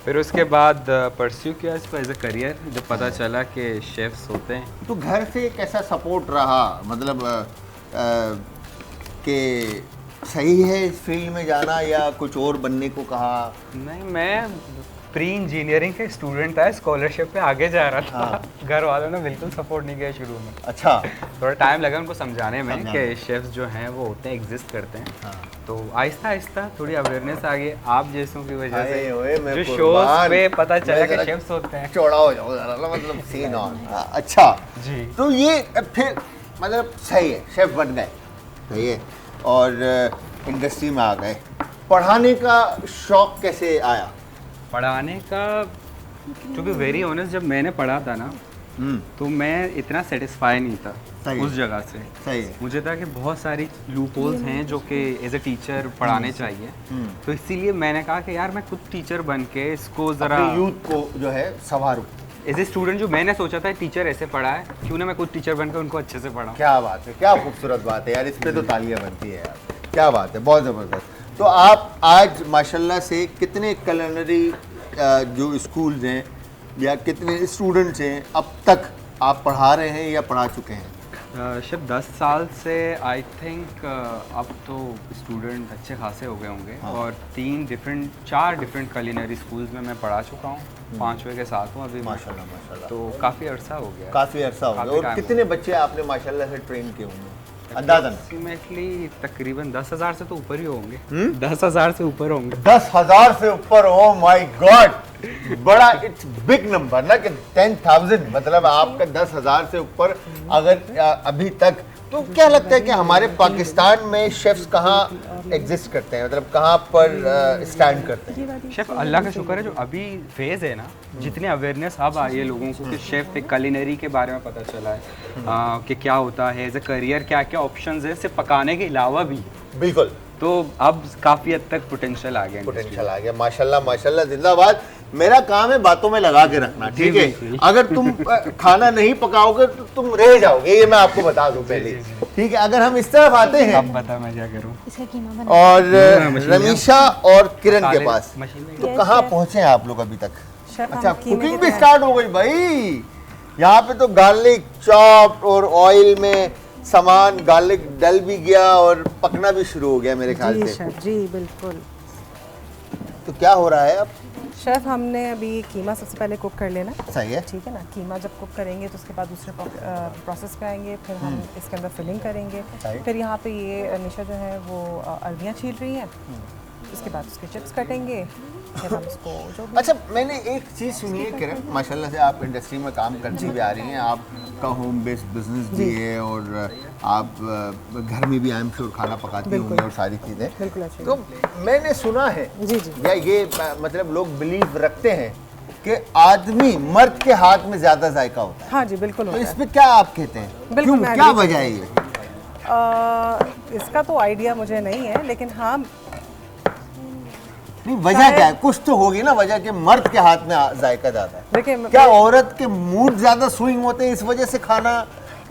फिर उसके बाद परस्यू किया इसको एज अ करियर, जब पता चला कि शेफ्स होते हैं। तो घर से कैसा सपोर्ट रहा, मतलब कि सही है इस फील्ड में जाना या कुछ और बनने को कहा? नहीं, मैं प्री इंजीनियरिंग के स्टूडेंट था, स्कॉलरशिप पे आगे जा रहा था। घर वालों ने बिल्कुल सपोर्ट नहीं किया शुरू में। अच्छा। थोड़ा टाइम लगा उनको समझाने में कि शेफ्स जो हैं वो होते हैं, एग्जिस्ट करते हैं। तो आहिस्ता आहिस्ता थोड़ी अवेयरनेस आ गई आप जैसों की वजह अरे ओए, मैं से, जो कुर्बान। शोज पे पता चला मैं कि जरा शेफ्स होते हैं। चौड़ा हो जाओ जरा, मतलब सीन ऑन। अच्छा जी। तो ये फिर मतलब सही है, शेफ बन गए, सही है, और इंडस्ट्री में आ गए। पढ़ाने का शौक कैसे आया? पढ़ाने का टू बी वेरी ऑनेस्ट, जब मैंने पढ़ा था ना तो मैं इतना सेटिस्फाई नहीं था सही है। उस जगह से। सही है। मुझे था कि बहुत सारी लूप होल्स हैं जो कि एज अ टीचर पढ़ाने चाहिए। तो इसीलिए मैंने कहा कि यार मैं खुद टीचर बन के इसको ज़रा अपने यूथ को जो है संवारूं। एज ए स्टूडेंट जो मैंने सोचा था टीचर ऐसे पढ़ा है, क्यों ना मैं खुद टीचर बनकर उनको अच्छे से पढ़ाऊं। क्या बात है, क्या खूबसूरत बात है यार, इस पे तो तालियां बनती है यार, क्या बात है, बहुत ज़बरदस्त। तो आप आज माशाल्लाह से कितने culinary जो स्कूल्स हैं या कितने स्टूडेंट्स हैं अब तक आप पढ़ा रहे हैं या पढ़ा चुके हैं? शिव 10 साल से आई थिंक अब तो स्टूडेंट अच्छे खासे हो गए होंगे। और 4 डिफरेंट culinary स्कूल्स में मैं पढ़ा चुका हूँ। 5वें के साथ हूँ अभी मैं। माशाल्लाह माशाल्लाह। तो काफ़ी अरसा हो गया। काफ़ी अरसा हो गया। काफ़ी और टाइम कितने बच्चे आपने माशाल्लाह से ट्रेन किए होंगे अंदाज़न? अप्रोक्सीमेटली तकरीबन 10,000 से तो ऊपर ही होंगे। 10,000 से ऊपर होंगे। 10,000 से ऊपर? ओ माय गॉड, बड़ा इट्स बिग नंबर ना कि 10,000, मतलब आपका 10,000 से ऊपर अगर अभी तक। तो क्या लगता है कि हमारे पाकिस्तान में शेफ्स कहाँ एग्जिस्ट करते हैं, मतलब कहाँ पर स्टैंड करते हैं? शेफ अल्लाह का शुक्र है जो अभी फेज़ है ना, जितने अवेयरनेस अब आई है लोगों को कि शेफ एक culinary के बारे में पता चला है कि क्या होता है एज ए करियर, क्या क्या ऑप्शंस है सिर्फ पकाने के अलावा भी। बिल्कुल। तो अब काफ़ी हद तक पोटेंशियल आ गया। पोटेंशियल आ गया, माशाल्लाह माशाल्लाह, जिंदाबाद। मेरा काम है बातों में लगा के रखना, ठीक है। अगर तुम खाना नहीं पकाओगे तो तुम रह जाओगे, ये मैं आपको बता दूं पहले, ठीक है। अगर हम इस तरफ आते हैं, अब बता मैं क्या करूं। इसका कीमा बना और रमीशा और किरण के पास, मशीन में तो कहाँ पहुंचे हैं आप लोग अभी तक? शेफ अच्छा, हम कीमे कुकिंग के भी तैयार- स्टार्ट हो गई भाई। यहाँ पे तो गार्लिक चॉप और ऑयल में सामान गार्लिक डल भी गया और पकना भी शुरू हो गया मेरे ख्याल जी से। शेफ जी बिल्कुल। तो क्या हो रहा है अब? शेफ हमने अभी कीमा सबसे पहले कुक कर लेना, सही है। ठीक है ना। कीमा जब कुक करेंगे तो उसके बाद दूसरे प्रोसेस पे आएंगे, फिर हम इसके अंदर फिलिंग करेंगे। सही। फिर यहाँ पे ये निशा जो है वो अरबियाँ छील रही हैं, उसके बाद उसके चिप्स कटेंगे, फिर हम उसको जो भी- अच्छा, मैंने एक चीज़ सुनी है किरण, माशाल्लाह से आप इंडस्ट्री में काम करती भी आ रही हैं, आपका होम बेस्ड बिजनेस भी है और आप घर में भी आई एम श्योर खाना पकाती बिल्कुल। होंगी और सारी चीज़ें। बिल्कुल अच्छी तो मैंने सुना है, जी जी या ये मतलब लोग बिलीव रखते हैं कि आदमी मर्द के हाथ में ज़्यादा जायका होता है, हाँ जी बिल्कुल तो होता इस है। पे क्या आप कहते हैं? बिल्कुल, क्यों, मैं क्या agree वजह है ये? इसका तो आइडिया मुझे नहीं है, लेकिन हाँ नहीं, वजह क्या है? कुछ तो होगी ना वजह कि मर्द के हाथ में जायका ज़्यादा है। देखिए क्या औरत के मूड ज्यादा स्विंग होते हैं इस वजह से खाना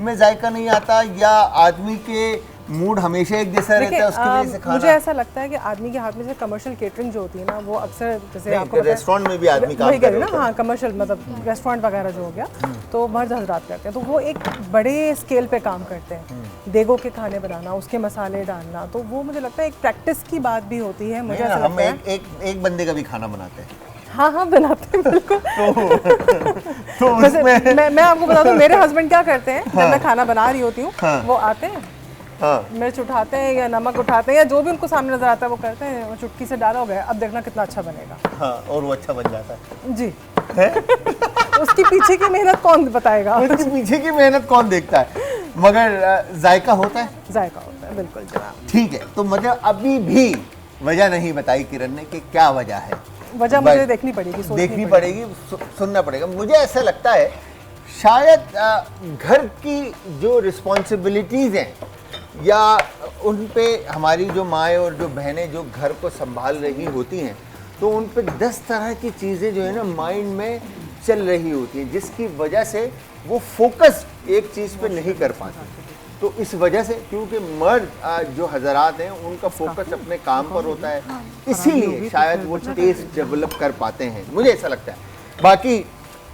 में जायका नहीं आता, या आदमी के मूड हमेशा एक जैसा रहता है उसकी वजह से खाना? मुझे ऐसा लगता है कि आदमी के हाथ में से कमर्शियल केटरिंग जो होती है ना, वो अक्सर जैसे आपको पता है- रेस्टोरेंट में भी आदमी काम वही कर कह रहे रहे हैं होते ना, हैं। हाँ कमर्शियल मतलब रेस्टोरेंट वगैरह जो हो गया, तो मर्द हजरात करते हैं, तो वो एक बड़े स्केल पे काम करते हैं। देगों के खाने बनाना, उसके मसाले डालना, तो वो मुझे लगता है एक प्रैक्टिस की बात भी होती है। मुझे ऐसा हम लगता है एक बंदे का भी खाना बनाते हैं हाँ हाँ बनाते हैं बिल्कुल। तो वैसे उसमें मैं आपको बता दूं, मेरे हस्बैंड क्या करते हैं, जब मैं खाना बना रही होती हूँ, हाँ। वो आते हैं, हाँ, मिर्च उठाते हैं या नमक उठाते हैं या जो भी उनको सामने नजर आता है वो करते हैं, वो चुटकी से डाला हो गया, अब देखना कितना अच्छा बनेगा। हाँ, और वो अच्छा बन जाता है। जी उसकी पीछे की मेहनत कौन बताएगा? उसके पीछे की मेहनत कौन देखता है, मगर जायका होता है। जायका होता है, बिल्कुल जनाब। ठीक है, तो मतलब अभी भी वजह नहीं बताई किरण ने कि क्या वजह है। वजह मुझे देखनी पड़ेगी, सोचनी देखनी पड़ेगी, सुनना पड़ेगा। मुझे ऐसा लगता है शायद घर की जो रिस्पॉन्सिबिलिटीज़ हैं, या उन पे हमारी जो माएँ और जो बहनें जो घर को संभाल रही होती हैं, तो उन पे 10 तरह की चीज़ें जो है ना माइंड में चल रही होती हैं, जिसकी वजह से वो फोकस एक चीज़ पे नहीं कर पाते। तो इस वजह से, क्योंकि मर्द जो हजरात हैं उनका फोकस अपने काम पर होता है, इसीलिए शायद वो टेस्ट डेवलप कर पाते हैं, मुझे ऐसा लगता है। बाकी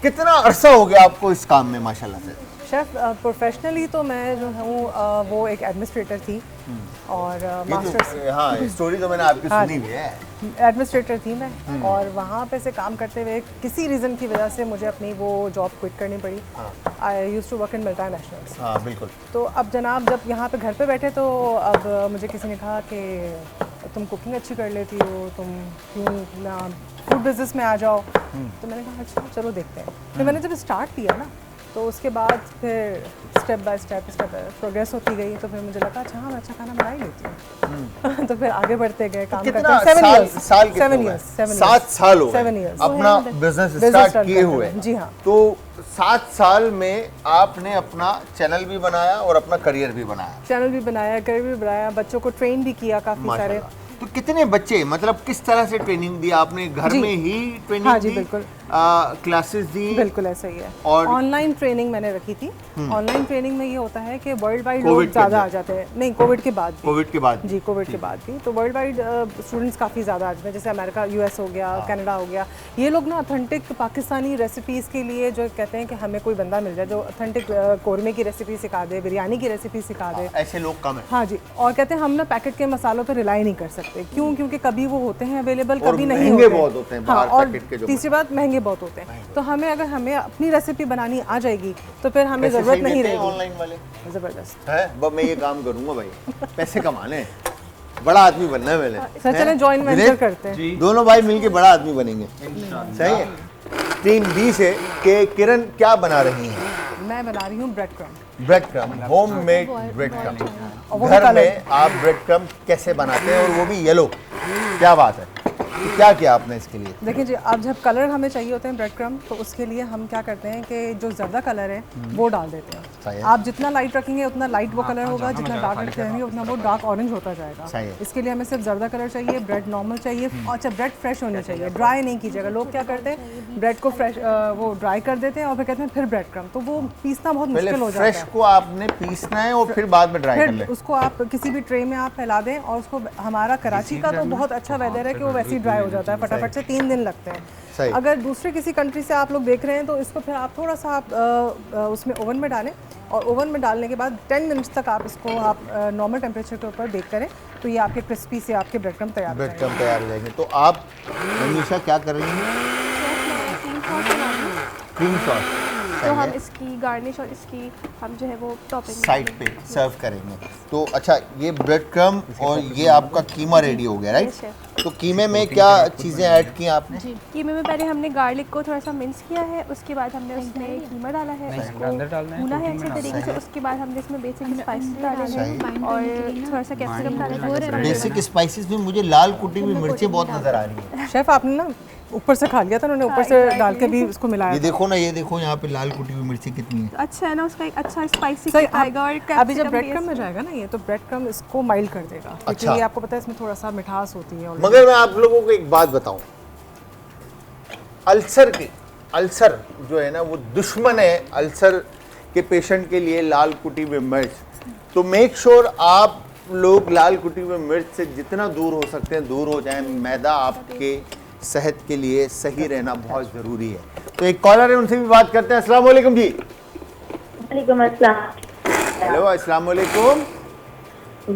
कितना अरसा हो गया आपको इस काम में माशाल्लाह से? शेफ प्रोफेशनली तो मैं जो हूँ वो एक एडमिनिस्ट्रेटर थी और मास्टर्स हाँ, स्टोरी तो मैंने आपकी हाँ। सुनी हुई है। एडमिनिस्ट्रेटर थी मैं, और वहाँ पे से काम करते हुए किसी रीज़न की वजह से मुझे अपनी वो जॉब क्विट करनी पड़ी। I used to work in multinationals. हाँ बिल्कुल। तो अब जनाब जब यहाँ पे घर पे बैठे, तो अब मुझे किसी ने कहा कि तुम कुकिंग अच्छी कर लेती हो, तुम क्यों ना फूड बिजनेस में आ जाओ। तो मैंने कहा अच्छा चलो देखते हैं। फिर मैंने जब स्टार्ट किया ना, तो उसके बाद फिर स्टेप बाय स्टेप प्रोग्रेस होती गई, तो फिर मुझे लगा अच्छा हाँ मैं अच्छा खाना बना ही लेती हूँ। तो फिर आगे बढ़ते गए, काम करते कितना हैं। 7 साल years, साल कितने 7 हुए? years, 7 years, 7 साल हो गए 7 years। अपना बिजनेस Business स्टार्ट किए करते हुए। हुए, जी हाँ। तो 7 साल में आपने अपना चैनल भी बनाया और अपना करियर भी बनाया, चैनल भी बनाया, करियर भी बनाया, बच्चों को ट्रेन भी किया काफ़ी सारे। माशाल्लाह। तो कितने बच्चे, मतलब किस तरह से ट्रेनिंग दी आपने? घर जी। में ही ट्रेनिंग हाँ जी, दी? बिल्कुल। क्लासेस दी? बिल्कुल ऐसा ही है। और ऑनलाइन ट्रेनिंग मैंने रखी थी। ऑनलाइन ट्रेनिंग में ये होता है कि वर्ल्ड वाइड कोविड लोग के ज़्यादा आ अंदर? जाते हैं। नहीं, कोविड के बाद भी। कोविड के बाद? जी, कोविड के बाद भी तो वर्ल्ड वाइड स्टूडेंट्स काफ़ी ज़्यादा आ जाते हैं, जैसे अमेरिका, यूएस हो गया, कनाडा हो गया। ये लोग ना ऑथेंटिक पाकिस्तानी रेसिपीज़ के लिए जो कहते हैं कि हमें कोई बंदा मिल जाए जो ऑथेंटिक कौरमे की रेसिपी सिखा दे, बिरयानी की रेसिपी सिखा दे। ऐसे लोग कम है। हाँ जी, और कहते हैं हम ना पैकेट के मसालों पर रिलाई नहीं कर सकते। क्यों? क्योंकि कभी वो होते हैं अवेलेबल, और कभी नहीं महंगे होते बहुत होते हैं हाँ, बाहर और पैकेट के जो तीसरी बात महंगे बहुत होते हैं। तो हमें अगर हमें अपनी रेसिपी बनानी आ जाएगी तो फिर हमें पैसे ज़रूरत सही नहीं देते हैं रहेगी। ऑनलाइन वाले ज़बरदस्त। है। अब मैं ये काम करूंगा भाई, पैसे कमाने हैं, बड़ा आदमी बनना है मैंने। सर चलें हैं? जॉइंट वेंचर दिनेश, करते हैं। दोनों भाई मिलके बड़ा आदमी बनेंगे। सही है। टीम बी से कि किरण क्या बना रही हैं? मैं बना रही हूँ bread crumb. Bread crumb, home made bread crumb. और वो भी घर colored। में आप ब्रेड क्रम्ब कैसे बनाते हैं, और वो भी येलो? क्या बात है। तो क्या किया आपने इसके लिए? देखिए जी, अब जब कलर हमें चाहिए होते हैं ब्रेड क्रम्ब, तो उसके लिए हम क्या करते हैं कि जो ज़र्दा कलर है वो डाल देते हैं। सही है। आप जितना लाइट रखेंगे उतना लाइट वो कलर होगा, हाँ, जितना ज़्यादा डार्क खाली रखेंगे उतना वो डार्क ऑरेंज होता जाएगा। सही है। इसके लिए हमें सिर्फ जर्दा कलर चाहिए, ब्रेड नॉर्मल चाहिए। अच्छा, ब्रेड फ्रेश होनी चाहिए, ड्राई नहीं कीजिएगा। लोग क्या करते हैं, ब्रेड को फ्रेश वो ड्राई कर देते हैं और फिर कहते हैं फिर ब्रेड क्रम्ब, तो वो पीसना बहुत पहले मुश्किल हो जाता फ्रेश है। को आपने पीसना है और फिर बाद में ड्राई कर ले। फिर उसको आप किसी भी ट्रे में आप फैला दें और उसको, हमारा कराची का तो बहुत अच्छा वेदर है कि वो वैसे ही ड्राई हो जाता है फटाफट से, 3 दिन लगते हैं। सही। अगर दूसरे किसी कंट्री से आप लोग देख रहे हैं तो इसको फिर आप थोड़ा सा आप उसमें ओवन में डालें और ओवन में डालने के बाद 10 मिनट्स तक आप इसको आप नॉर्मल टेम्परेचर के ऊपर बेक करें, तो ये आपके क्रिस्पी से आपके ब्रेड क्रम्ब तैयार हो ब्रेड जाएंगे। क्रम्ब तैयार हो जाएंगे। तो आप रमीशा क्या कर रही हैं? क्रीम सॉस तो हम इसकी गार्निश और इसकी हम जो है वो टॉपिंग साइड पे सर्व करेंगे। तो अच्छा, ये ब्रेड क्रम्ब और ये आपका कीमा रेडी हो गया, राइट? Yes, chef। तो कीमे में क्या चीज़ें ऐड की आपने? कीमे में पहले हमने गार्लिक को थोड़ा सा मिक्स किया है, उसके बाद हमने उसमें कीमा डाला है, उसको अंदर डालना है, भूना है protein अच्छे तरीके से। उसके बाद हमने इसमें बेसिक स्पाइसेस डाले हैं और थोड़ा सा कैप्सिकम डाला है। बेसिक स्पाइसेस में मुझे लाल कुटी हुई मिर्चें बहुत नज़र आ रही हैं। शेफ आपने ना ऊपर से खा लिया था, उन्होंने ऊपर से डाल के भी उसको मिलाया ये था। देखो ना, ये देखो यहाँ पे लाल कुटी हुई मिर्ची कितनी है। अच्छा है ना, उसका एक अच्छा स्पाइसी सही, आएगा और अभी जब कैप्सिकम ब्रेड भी क्रम्ब में जाएगा ना ये, तो ब्रेड क्रम्ब इसको माइल्ड कर देगा, क्योंकि अच्छा। ये आपको पता है इसमें थोड़ा सा मिठास होती है already। मगर मैं आप लोगों को एक बात बताऊं, अल्सर जो है ना वो दुश्मन है अल्सर के पेशेंट के लिए लाल कुटी हुई मिर्च। तो मेक श्योर आप लोग लाल कुटी हुई मिर्च से जितना दूर हो सकते हैं दूर हो जाएं। मैदा आपके सेहत के लिए सही रहना बहुत ज़रूरी है। तो एक कॉलर है, उनसे भी बात करते हैं। अस्सलाम वालेकुम जी। वालेकुम अस्सलाम। हेलो, अस्सलाम वालेकुम।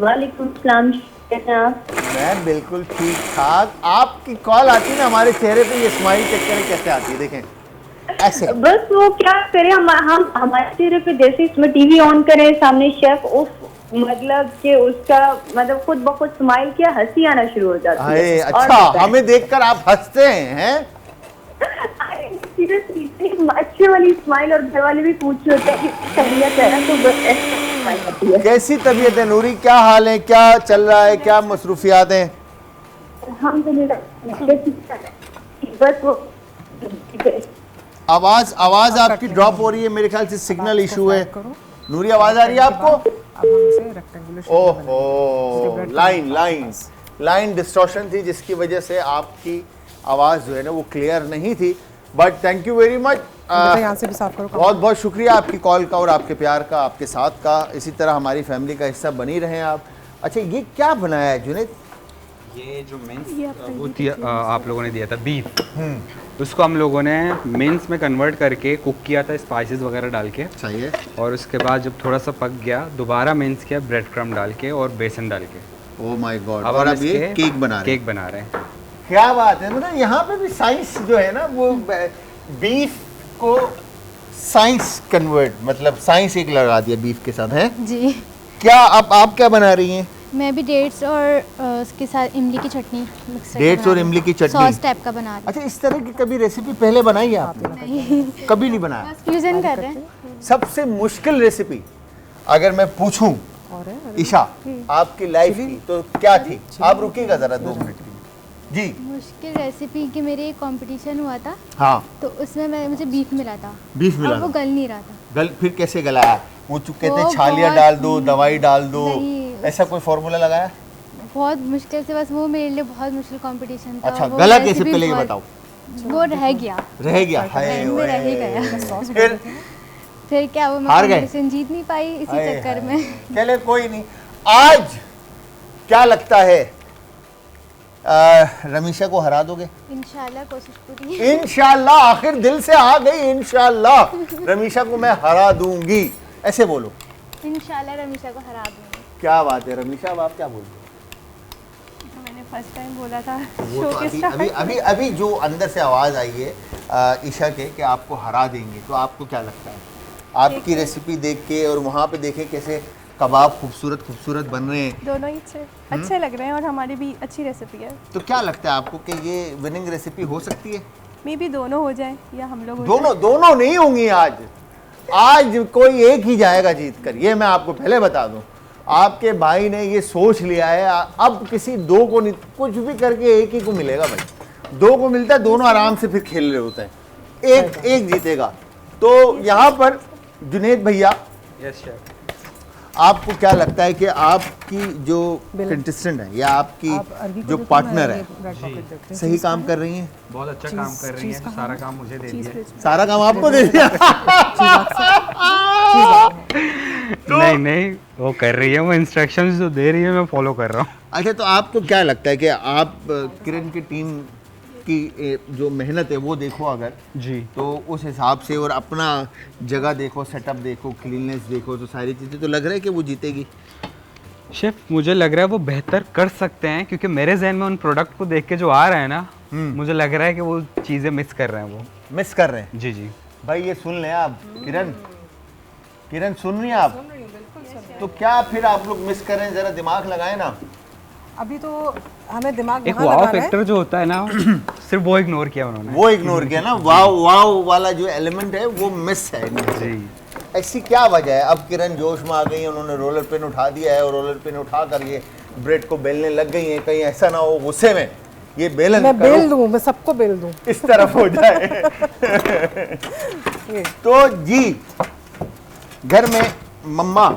वालेकुम अस्सलाम, कैसे हैं आप? मैं बिल्कुल ठीक ठाक। आपकी कॉल आती है ना, हमारे चेहरे पे ये स्माइल चेक करें कैसे आती है, देखें ऐसे। बस वो क्या करें, हम हमारे चेहरे पे जैसे इसमें टीवी ऑन करें सामने शेफ, उफ, मतलब कि उसका मतलब खुद ब खुद स्माइल किया हंसी आना शुरू हो जाती अरे है। अच्छा, हमें देखकर आप हंसते हैं? सीरियसली अच्छी वाली स्माइल, और घर वाले भी पूछ रहे होते हैं कि तबीयत है ना, तो बस ऐसी स्माइल आती है। कैसी तबीयत है नूरी, क्या हाल है, क्या चल रहा है, क्या मसरूफियात हैं? अल्हम्दुलिल्लाह बस वो आवाज आपकी ड्रॉप हो रही है, मेरे ख्याल से सिग्नल इशू है। करो। नूरी, आवाज आ रही है आपको? अब हम इसे रेक्टेंगुलर शेप में बनाएंगे। ओहो, लाइन डिस्टॉर्शन थी जिसकी वजह से आपकी आवाज़ जो है ना वो क्लियर नहीं थी। But thank you very much, बेटा यहाँ से भी साफ करो। बहुत बहुत शुक्रिया आपकी कॉल का और आपके प्यार का, आपके साथ का। इसी तरह हमारी फैमिली का हिस्सा बनी रहें आप। अच्छा, ये क्या बनाया है जुनैद? ये जो मिन्स वो आप लोगों ने दिया था बीफ, उसको हम लोगों ने मिन्स में कन्वर्ट करके कुक किया था स्पाइसेस वगैरह डाल के। सही है। और उसके बाद जब थोड़ा सा पक गया, दोबारा मिन्स किया ब्रेड क्रम्ब डाल के और बेसन डाल के। ओह माय गॉड। अब और हम अब ये इसके केक बना रहे हैं। केक बना रहे हैं। क्या बात है, मतलब यहाँ पे भी साइंस जो है ना वो बीफ को साइंस कन्वर्ट, मतलब साइंस एक लगा दिया बीफ के साथ है। जी, क्या आप क्या बना रही हैं? मैं भी डेट्स और उसके साथ इमली की चटनी मिक्स करके डेट्स बना और रही इमली की हूँ। चटनी। सॉस टाइप का बना रही अच्छा, इस तरह की कभी रेसिपी पहले बनाई है आपने? कभी नहीं बनाया। हूँ। फ्यूजन कर रहे हैं। सबसे मुश्किल रेसिपी अगर मैं पूछूं और है ईशा आपकी लाइफ की, तो क्या थी? आप रुकिएगा जरा 2 मिनट के लिए जी। मुश्किल रेसिपी कि मेरे एक कंपटीशन हुआ था, हाँ, तो उसमें मुझे बीफ मिला था। बीफ मिला और वो था। गल नहीं रहा था। फिर कैसे गलाया? वो कहते हैं वो छालिया बहुत- डाल दो, दवाई डाल दो, नहीं, ऐसा कोई फॉर्मूला लगाया? बहुत मुश्किल से, बस वो मेरे लिए बहुत मुश्किल कंपटीशन था। अच्छा, वो गला कैसे recipe पहले ये बहुत- बताओ। वो रह गया, रह गया, हाय ट्रेंड में रह ही गया। फिर फिर क्या, वो मैं हार गए? कंपटीशन जीत नहीं पाई इसी हाय, चक्कर हाय। में। चले कोई नहीं। आज क्या लगता है रमीशा को हरा दोगे? इंशाल्लाह कोशिश पूरी। इंशाल्लाह, आखिर दिल से आ गई, इंशाल्लाह रमीशा को मैं हरा दूंगी, ऐसे बोलो। इंशाल्लाह रमीशा को हरा दूंगी। क्या बात है रमीशा, अब आप क्या बोल रहे तो मैंने फर्स्ट टाइम बोला था हो? वो शो तो के अभी स्टार्ट अभी अभी अभी जो अंदर से आवाज़ आई है ईशा के कि आपको हरा देंगे, तो आपको क्या लगता है आपकी रेसिपी देख के और वहाँ पे देखें कैसे कबाब खूबसूरत बन रहे हैं, दोनों ही अच्छे लग रहे हैं और हमारी भी अच्छी रेसिपी है। तो क्या लगता है आपको कि ये विनिंग रेसिपी हो सकती है? मे बी दोनों हो जाए या हम लोग हो जाए। दोनों नहीं होंगी। आज कोई एक ही जाएगा जीत कर, ये मैं आपको पहले बता दूं। आपके भाई ने ये सोच लिया है, अब किसी दो को नहीं, कुछ भी करके एक ही को मिलेगा भाई। दो को मिलता है, दोनों आराम से फिर खेल रहे होते हैं, एक जीतेगा। तो यहाँ पर जुनैद भैया यस शेफ। आपको क्या लगता है कि आपकी जो कंटेस्टेंट है या आपकी आप अरबी को जो देखो, पार्टनर मैं है ये रेड पॉकेट देखती हूँ। सही काम कर रही हैं? बहुत अच्छा काम कर रही है, सारा काम मुझे दे दिया। सारा काम आपको दे दिया? नहीं नहीं, वो कर रही है, वो इंस्ट्रक्शंस जो दे रही है मैं फॉलो कर रहा हूँ। अच्छा, तो आपको क्या लगता है कि आप किरण की टीम की जो मेहनत है वो देखो अगर, जी। तो उस हिसाब से और अपना जगह देखो, सेटअप देखो, क्लीननेस देखो, तो सारी चीज़ें, तो लग रहा है कि वो जीतेगी। शेफ मुझे लग रहा है वो बेहतर कर सकते हैं, क्योंकि मेरे जहन में उन प्रोडक्ट को देख के जो आ रहा है ना, मुझे लग रहा है कि वो चीज़ें मिस कर रहे हैं वो। मिस कर रहे हैं जी जी। भाई, ये सुन लें आप। किरण सुन रही हैं आप? तो क्या फिर आप लोग मिस कर रहे हैं? जरा दिमाग लगाएं ना। अभी तो हमें दिमाग एक वहाँ वाव लगाना है। फैक्टर जो होता है ना, सिर्फ वो इग्नोर किया उन्होंने। वो इग्नोर किया ना, वाव वाव वाला जो एलिमेंट है वो मिस है इनमें से। जी। ऐसी क्या वजह है? अब किरण जोश में आ गई है, उन्होंने रोलर पिन उठा दिया है और रोलर पिन उठा कर ये ब्रेड को बेलने लग गई है। कहीं ऐसा ना हो गुस्से में ये बेलन मैं बेल दूँ, मैं सबको बेल दूँ। इस तरफ हो जाए। ये तो जी, घर में मम्मा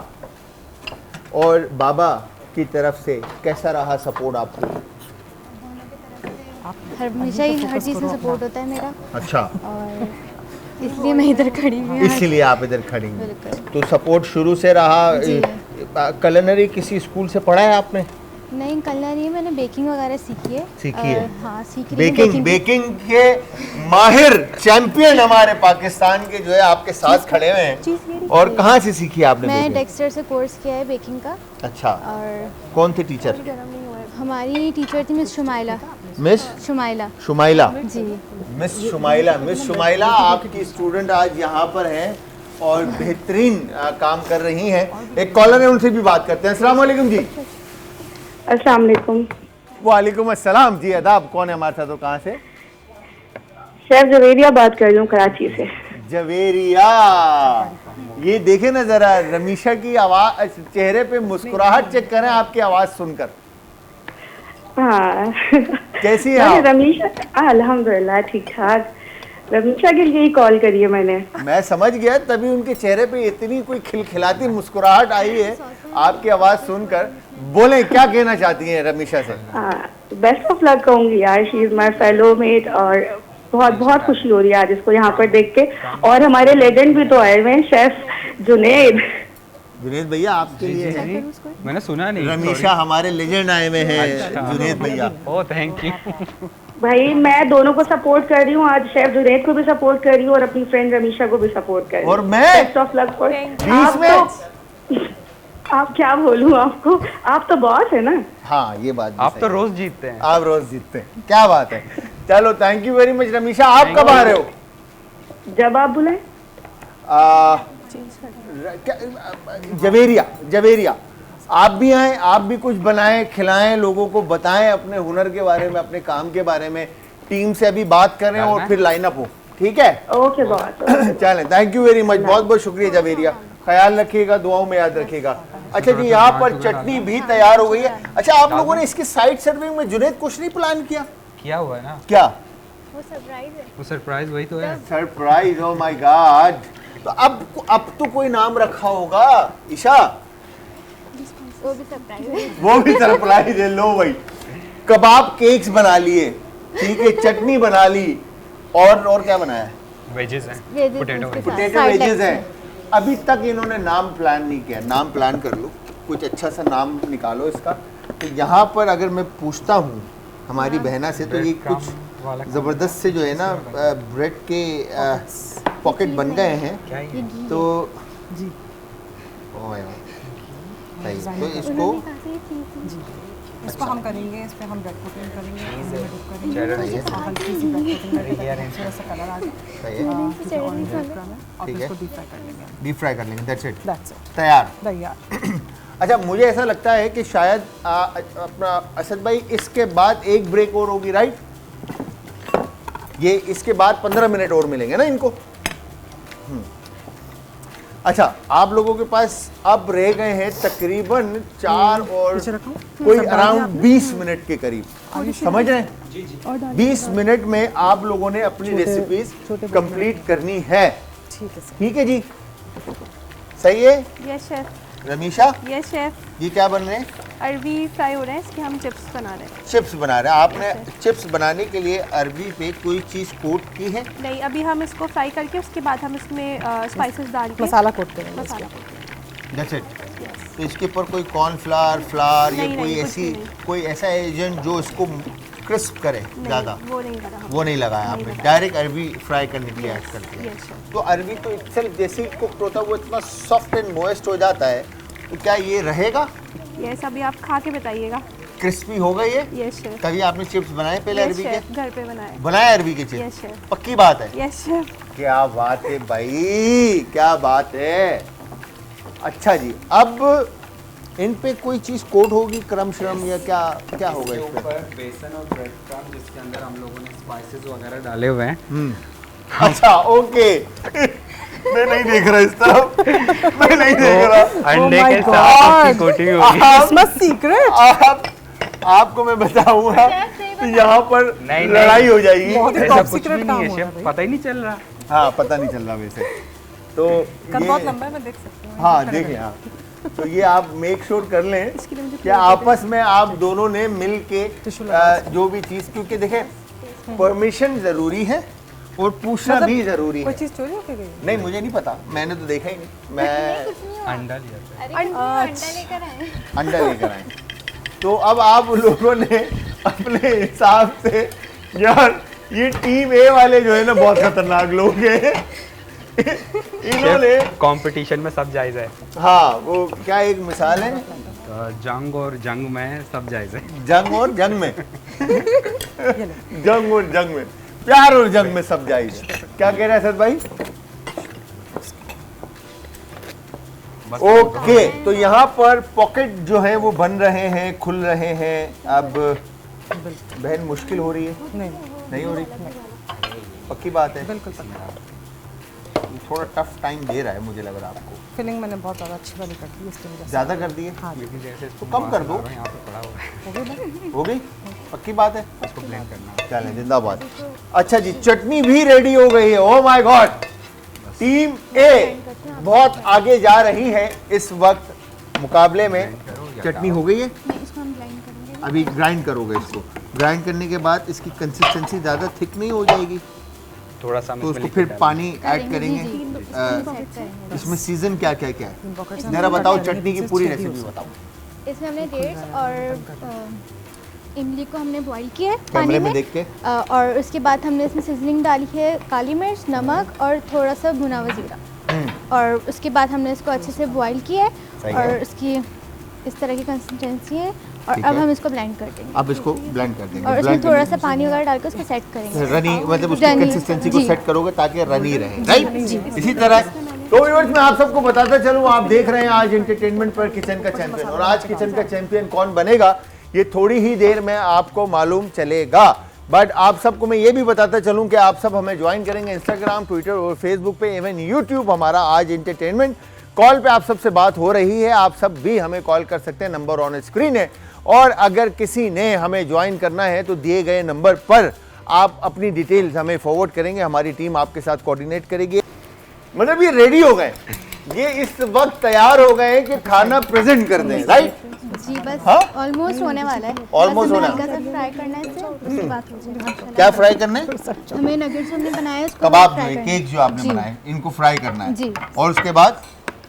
और बाबा की तरफ से कैसा रहा सपोर्ट आपको? हमेशा ही हर चीज़ में सपोर्ट होता है मेरा, अच्छा, और इसलिए मैं इधर खड़ी हुई हूँ। इसीलिए आप इधर खड़ी हैं। बिल्कुल। तो सपोर्ट शुरू से रहा। जी। कलिनरी किसी स्कूल से पढ़ा है आपने? नहीं, कल नहीं, मैंने बेकिंग वगैरह सीखी है। सीखी है? हाँ, सीख रही हूँ बेकिंग के माहिर चैंपियन हमारे पाकिस्तान के जो है आपके साथ खड़े हुए हैं। और कहाँ से सीखी आपने मैं बेकिंग? डेक्स्टर से कोर्स किया है बेकिंग का। अच्छा, और कौन थे टीचर? हमारी टीचर थी मिस शुमाइला। मिस शुमाइला शुमाइला। जी। मिस शुमाइला आपकी स्टूडेंट आज यहाँ पर हैं और बेहतरीन काम कर रही हैं। एक कॉलर है, उनसे भी बात करते हैं। अस्सलाम वालेकुम जी। अस्सलाम वालेकुम। वालेकुम अस्सलाम जी। अदाब। कौन है हमारे साथ? तो कहाँ से? शेफ जवेरिया बात कर रही हूँ, कराची से। जवेरिया। ये देखे ना जरा, रमीशा की आवाज, चेहरे पे मुस्कुराहट चेक करें आपकी आवाज सुनकर। हाँ। कैसी है आप? रमीशा, अल्हम्दुलिल्लाह ठीक ठाक। रमीशा के लिए ही कॉल करी है मैंने। मैं समझ गया, तभी उनके चेहरे पे इतनी कोई खिलखिलाती मुस्कुराहट आई है आपकी आवाज सुनकर। बोले, क्या कहना चाहती हैं रमीशा से? बेस्ट ऑफ लक कहूंगी यार, she is my fellow mate, और बहुत बहुत खुशी हो रही है आज इसको यहाँ पर देख के। और हमारे लेजेंड भी तो आए हुए हैं, शेफ जुनेद भैया आपके लिए है। मैंने सुना नहीं। रमीशा हमारे लेजेंड आए हुए हैं, जुनेद भैया। Oh thank you. भाई मैं दोनों को सपोर्ट कर रही हूँ आज, शेफ जुनेद को भी सपोर्ट कर रही हूँ और अपनी फ्रेंड रमीशा को भी सपोर्ट कर रही हूँ। और मैं बेस्ट ऑफ लक फॉर। बीच में आप क्या बोलूँ आपको, आप तो बॉस है ना। हाँ, ये बात भी आप सही तो है। रोज जीतते हैं। आप रोज जीतते हैं, क्या बात है। चलो, थैंक यू वेरी मच रमीशा। आप कब आ रहे हो? जब आप बुलाए। जवेरिया आप भी आए, आप भी कुछ बनाएं, खिलाएं, लोगों को बताएं अपने हुनर के बारे में, अपने काम के बारे में। टीम से अभी बात करें और फिर लाइन अप हो, ठीक है? Okay boss. चलें, थैंक यू वेरी मच। बहुत बहुत शुक्रिया जवेरिया। ख्याल रखिएगा, दुआओं में याद रखिएगा। अच्छा जी, यहाँ पर चटनी भी तैयार हो गई है। अच्छा, आप लोगों ने इसकी साइड सर्विंग में जुनेद कुछ नहीं प्लान किया? किया हुआ है ना, क्या? वो सरप्राइज है। वो सरप्राइज वही तो है। सरप्राइज। Oh my God. तो अब तो कोई नाम रखा होगा ईशा? वो भी सरप्राइज है। वो भी सरप्राइज है। लो भाई, कबाब केक्स बना लिए, ठीक है, चटनी बना ली, और क्या बनाया? वेजेस हैं, वेजेस पोटैटो उसके वेजेस। साथ, पोटैटो side वेजेस dish हैं। अभी तक इन्होंने नाम प्लान नहीं किया। नाम प्लान कर लो, कुछ अच्छा सा नाम निकालो इसका। तो यहाँ पर अगर मैं पूछता हूँ हमारी बहना से, तो ये कुछ ज़बरदस्त से जो है ना ब्रेड के पॉकेट बन गए हैं। क्या ये घी तो जी ओह यार, सही। तो इसको इसको हम करेंगे, इस पे हम ब्रेड कोटिंग करेंगे, इसे में डिप करेंगे, चलो, सही है, और हल्की सी ब्रेड कोटिंग करके यार, ताकि थोड़ा सा कलर आ जाए। सही है। ठीक है, और ब्रेड क्रम्ब है, और ठीक फिर है। इसको डीप फ्राई कर लेंगे। डीप फ्राई कर लेंगे, दैट्स इट, दैट्स इट, तैयार। तैयार। अच्छा, मुझे ऐसा लगता है कि शायद अपना असद भाई इसके बाद एक ब्रेक और होगी, राइट? ये इसके बाद 15 मिनट और मिलेंगे ना इनको। अच्छा, आप लोगों के पास अब रह गए हैं तकरीबन 4 और पीछे रखूं? कोई सब डाल अराउंड दिया 20 मिनट के करीब। समझ रहे हैं? 20 मिनट में आप लोगों ने अपनी रेसिपीज छोटे कंप्लीट करनी है। ठीक है सर। ठीक है जी, सही है yes chef, Ramisha? Yes chef. ये क्या बन रहे हैं? अरबी फ्राई हो रहे हैं, इसके हम चिप्स बना रहे हैं। चिप्स बना रहे हैं। आपने चिप्स बनाने के लिए अरबी पे कोई चीज़ कोट की है? नहीं, अभी हम इसको फ्राई करके उसके बाद हम इसमें स्पाइसेस डाल के मसाला कोट करेंगे मसाला दैट्स इट। तो इसके ऊपर कोई कॉर्नफ्लावर, फ्लावर या नहीं, कोई नहीं, कुछ ऐसी भी नहीं। कोई ऐसा एजेंट जो इसको क्रिस्प करे ज़्यादा? वो नहीं लगा वो नहीं लगाया नहीं आपने, लगाया। डायरेक्ट अरबी फ्राई करने के लिए ऐड कर दिया। Yes chef. तो अरबी तो इटसेल्फ जैसे ही कुक होता है वो इतना सॉफ्ट एंड मोइस्ट हो जाता है, तो क्या ये रहेगा? यस, अभी आप खा के बताइएगा। क्रिस्पी हो गई है? Yes chef. कभी आपने चिप्स बनाए पहले यस अरबी के? शेफ, घर पे बनाए। बनाए अरबी के यस चिप्स? शेफ। पक्की बात है? Yes chef. क्या बात है भाई, क्या बात है। अच्छा जी, अब इन पे कोई चीज कोट होगी, क्रम श्रम या क्या क्या होगा इसके इस पे? ऊपर बेसन और ब्रेड क्रम्ब जिसके अंदर हम लोगों ने स्पाइसेस वगैरह डाले हुए हैं। अच्छा ओके। मैं नहीं देख रहा इस तरफ, मैं नहीं देख रहा। अंडे my के God! साथ उसकी कोटिंग होगी। Christmas secret. आपको मैं बताऊंगा तो यहाँ पर नहीं, लड़ाई हो जाएगी। बहुत ही ऐसा top कुछ secret भी काम नहीं हो है रहा है शेफ, भाई। पता ही नहीं चल रहा। हाँ पता नहीं चल रहा वैसे तो कद बहुत ये लंबा है, मैं देख सकती हूँ। हाँ देखें हाँ, तो ये आप मेक श्योर कर लें इसके लिए मुझे कि आपस में आप दोनों ने मिल के जो भी चीज़, क्योंकि देखें परमिशन ज़रूरी है और पूछना भी ज़रूरी कोई है। चीज़ चोरी होके गई? नहीं मुझे नहीं पता, मैंने तो देखा ही नहीं। मैं अंडा लिया था। अरे अंडा लेकर आए। अंडा लेकर आए। तो अब आप लोगों ने अपने हिसाब से, यार ये टीम ए वाले जो है ना बहुत खतरनाक लोग हैं। इन्होंने कंपटीशन में सब जायज़ है। हाँ वो क्या एक मिसाल है, जंग और जंग में सब जायज़ है। जंग और जंग में जंग और जंग में, प्यार और जंग में सब जायज है। क्या कह रहे हैं सर भाई? ओके तो यहाँ पर पॉकेट जो है वो बन रहे हैं, खुल रहे हैं। अब बहन मुश्किल हो रही है? नहीं, नहीं हो रही? पक्की बात है? बिल्कुल पता। थोड़ा टफ टाइम दे रहा है मुझे लग रहा है आपको। फिलिंग मैंने बहुत ज़्यादा अच्छी वाली कर दी इसके वजह से। ज़्यादा कर दिए? हाँ लेकिन जैसे इसको तो कम कर दो। यहाँ पे पड़ा हुआ है, हो गई ना? हो गई? पक्की बात है? इसको ब्लेंड करना है। चलें जिंदाबाद। अच्छा जी चटनी भी रेडी हो गई है। ओह माय गॉड, टीम ए बहुत आगे जा रही है इस वक्त मुकाबले में। चटनी हो गई है, नहीं, इसको हम ब्लेंड करेंगे। अभी ग्राइंड करोगे इसको। ग्राइंड करने के बाद इसकी कंसिस्टेंसी ज़्यादा थिक नहीं हो जाएगी, थोड़ा सा हम तो इसमें उसको liquid फिर डालेंगे। पानी ऐड जी, करेंगे। जी, सेट करेंगे। इसमें सीजन क्या क्या क्या है पॉकेट जरा बताओ, चटनी की पूरी रेसिपी बताओ। इसमें हमने डेट्स और इमली को हमने बॉईल किया है कैमरे पानी में में। देख के। और उसके बाद हमने इसमें सीजनिंग डाली है, काली मिर्च, नमक और थोड़ा सा भुना हुआ जीरा। और उसके बाद हमने इसको अच्छे से बॉईल किया सही है है। और इसकी इस तरह की कंसिस्टेंसी है। और ठीक अब है। हम इसको ब्लेंड कर देंगे अब इसको ब्लेंड कर देंगे। और इसमें blend थोड़ा करने सा पानी वगैरह डाल के उसको सेट करेंगे। रनी मतलब उसकी रनी, कंसिस्टेंसी को जी। सेट करोगे ताकि रनी रहे, राइट? इसी तरह तो व्यूअर्स मैं आप सबको बताता चलूं, आप देख रहे हैं आज एंटरटेनमेंट पर किचन का चैंपियन, और आज किचन का चैंपियन कौन बनेगा ये थोड़ी ही देर में आपको मालूम चलेगा। बट आप सबको मैं ये भी बताता चलूं कि आप सब हमें ज्वाइन करेंगे इंस्टाग्राम, ट्विटर और फेसबुक पे, इवन यूट्यूब हमारा आज एंटरटेनमेंट। कॉल पे आप सबसे बात हो रही है, आप सब भी हमें कॉल कर सकते हैं, नंबर ऑन स्क्रीन है। और अगर किसी ने हमें ज्वाइन करना है तो दिए गए नंबर पर आप अपनी डिटेल्स हमें फॉरवर्ड करेंगे, हमारी टीम आपके साथ कोऑर्डिनेट करेगी। मतलब ये रेडी हो गए, ये इस वक्त तैयार हो गए कि खाना प्रेजेंट कर दें, राइट? जी बस हाँ? ऑलमोस्ट होने वाला है। Almost बस हमें होने हल्का सा फ्राई करना है इससे, उसके बाद हो जाएगा। क्या फ्राई करना है? हमें नगेट्स हमने बनाए उसको कबाब जो फ्राई है, करना है। केक जो आपने जी। बनाए, इनको फ्राई करना है। जी। और उसके बाद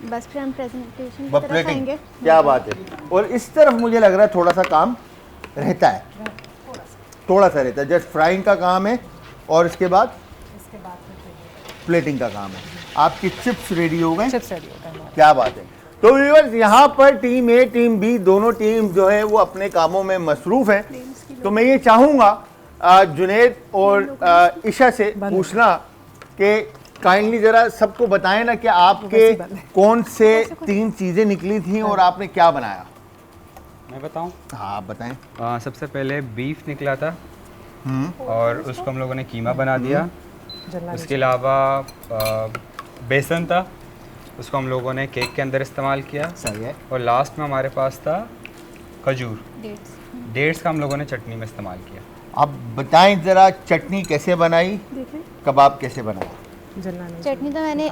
बस फिर हम प्रेजेंटेशन की बस तरफ प्लेटिंग। आएंगे। क्या बात है। और इस तरफ मुझे लग रहा है थोड़ा सा काम रहता है, थोड़ा सा रहता है। जस्ट फ्राइंग का काम है और इसके बाद प्लेटिंग का काम है। आपकी चिप्स रेडी हो गए? चिप्स रेडी हो गए हमारे। क्या बात है। तो व्यूअर्स यहाँ पर टीम ए टीम बी दोनों टीम जो है वो अपने कामों में मसरूफ हैं। तो मैं ये चाहूँगा जुनैद और ईशा से पूछना कि काइंडली ज़रा सबको बताएं ना कि आपके कौन से 3 चीज़ें निकली थी और आपने क्या बनाया। मैं बताऊं? हाँ आप बताएं। सबसे पहले बीफ निकला था और उसको हम लोगों ने कीमा बना दिया। उसके अलावा बेसन था, उसको हम लोगों ने केक के अंदर इस्तेमाल किया। सही है। और लास्ट में हमारे पास था खजूर, डेट्स डेट्स का हम लोगों ने चटनी में इस्तेमाल किया। आप बताएं ज़रा चटनी कैसे बनाई, देखें कबाब कैसे बनाया। जलना नहीं चटनी तो मैंने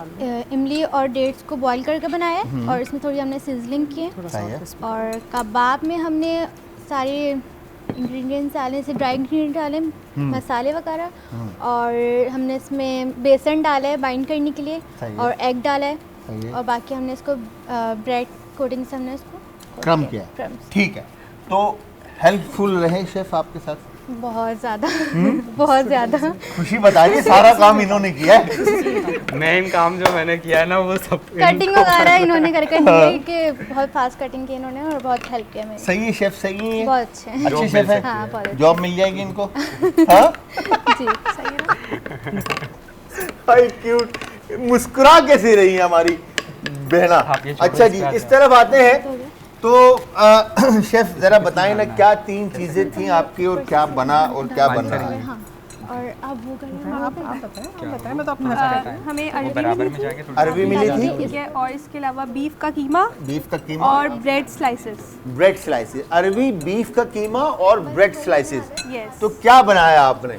इमली और डेट्स को बॉईल करके बनाया है और इसमें थोड़ी हमने सिजलिंग की है। सही है। और कबाब में हमने सारे इंग्रेडिएंट्स डाले, जैसे ड्राई इंग्रेडिएंट डाले, मसाले वगैरह, और हमने इसमें बेसन डाला है बाइंड करने के लिए, सही है। और एग डाला है, सही है। और बाकी हमने इसको ब्रेड कोटिंग से हमने इसको coat क्रम किया, किया। crumbs। ठीक है, तो हेल्पफुल रहे शेफ आपके साथ? बहुत ज़्यादा बहुत ज़्यादा। खुशी बता रही है सारा काम इन्होंने किया है। मेन काम जो मैंने किया है ना वो सब कटिंग वगैरह इन्होंने करके नहीं कि बहुत फास्ट कटिंग की इन्होंने और बहुत हेल्प किया मेरी। सही है शेफ, सही है, बहुत अच्छे हैं। अच्छे शेफ है। हाँ, बहुत अच्छे। जॉब मिल जाएगी इनको। हाँ जी सही है। भाई क्यूट, मुस्कुरा कैसे रही है हमारी बहना। आप ये अच्छा जी, इस तरफ आते हैं तो शेफ जरा बताएं ना क्या 3 चीजें थी आपकी और क्या बना और क्या बन रहा है। हाँ, और अब वो करिए आप बताएं, मैं तो अपने हिसाब से हमें वो अरबी बराबर मिली में थी, जाके थोड़ा अरबी मिली थी, ठीक है, और इसके अलावा बीफ का कीमा बीफ का कीमा और ब्रेड स्लाइसेस। Bread slices. अरबी, बीफ का कीमा और ब्रेड स्लाइसेस। यस, तो क्या बनाया आपने?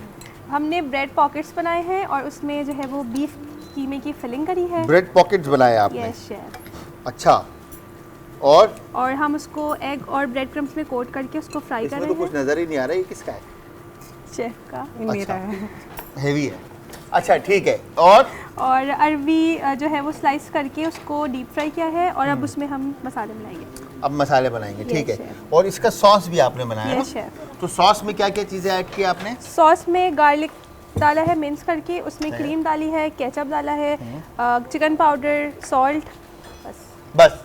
हमने ब्रेड पॉकेट्स बनाए हैं और उसमें जो है वो बीफ कीमे की फिलिंग करी है। ब्रेड पॉकेट्स बनाए आपने? Yes chef. अच्छा, और हम उसको एग और ब्रेड क्रम्स में कोट करके उसको फ्राई कर इसमें रहे तो कुछ हैं। नजर ही नहीं आ रहा है, ये किसका है? शेफ का। ये मेरा है। हेवी है। अच्छा ठीक है, और अरबी जो है वो स्लाइस करके उसको डीप फ्राई किया है और अब उसमें हम मसाले बनाएंगे। अब मसाले बनाएंगे। ठीक है, शेफ। और इसका सॉस भी आपने बनाया यस ना? शेफ। तो सॉस में क्या क्या चीज़ें ऐड की आपने? सॉस में गार्लिक डाला है मिन्स करके, उसमें क्रीम डाली है, केचप डाला है, चिकन पाउडर, सॉल्ट, बस। बस,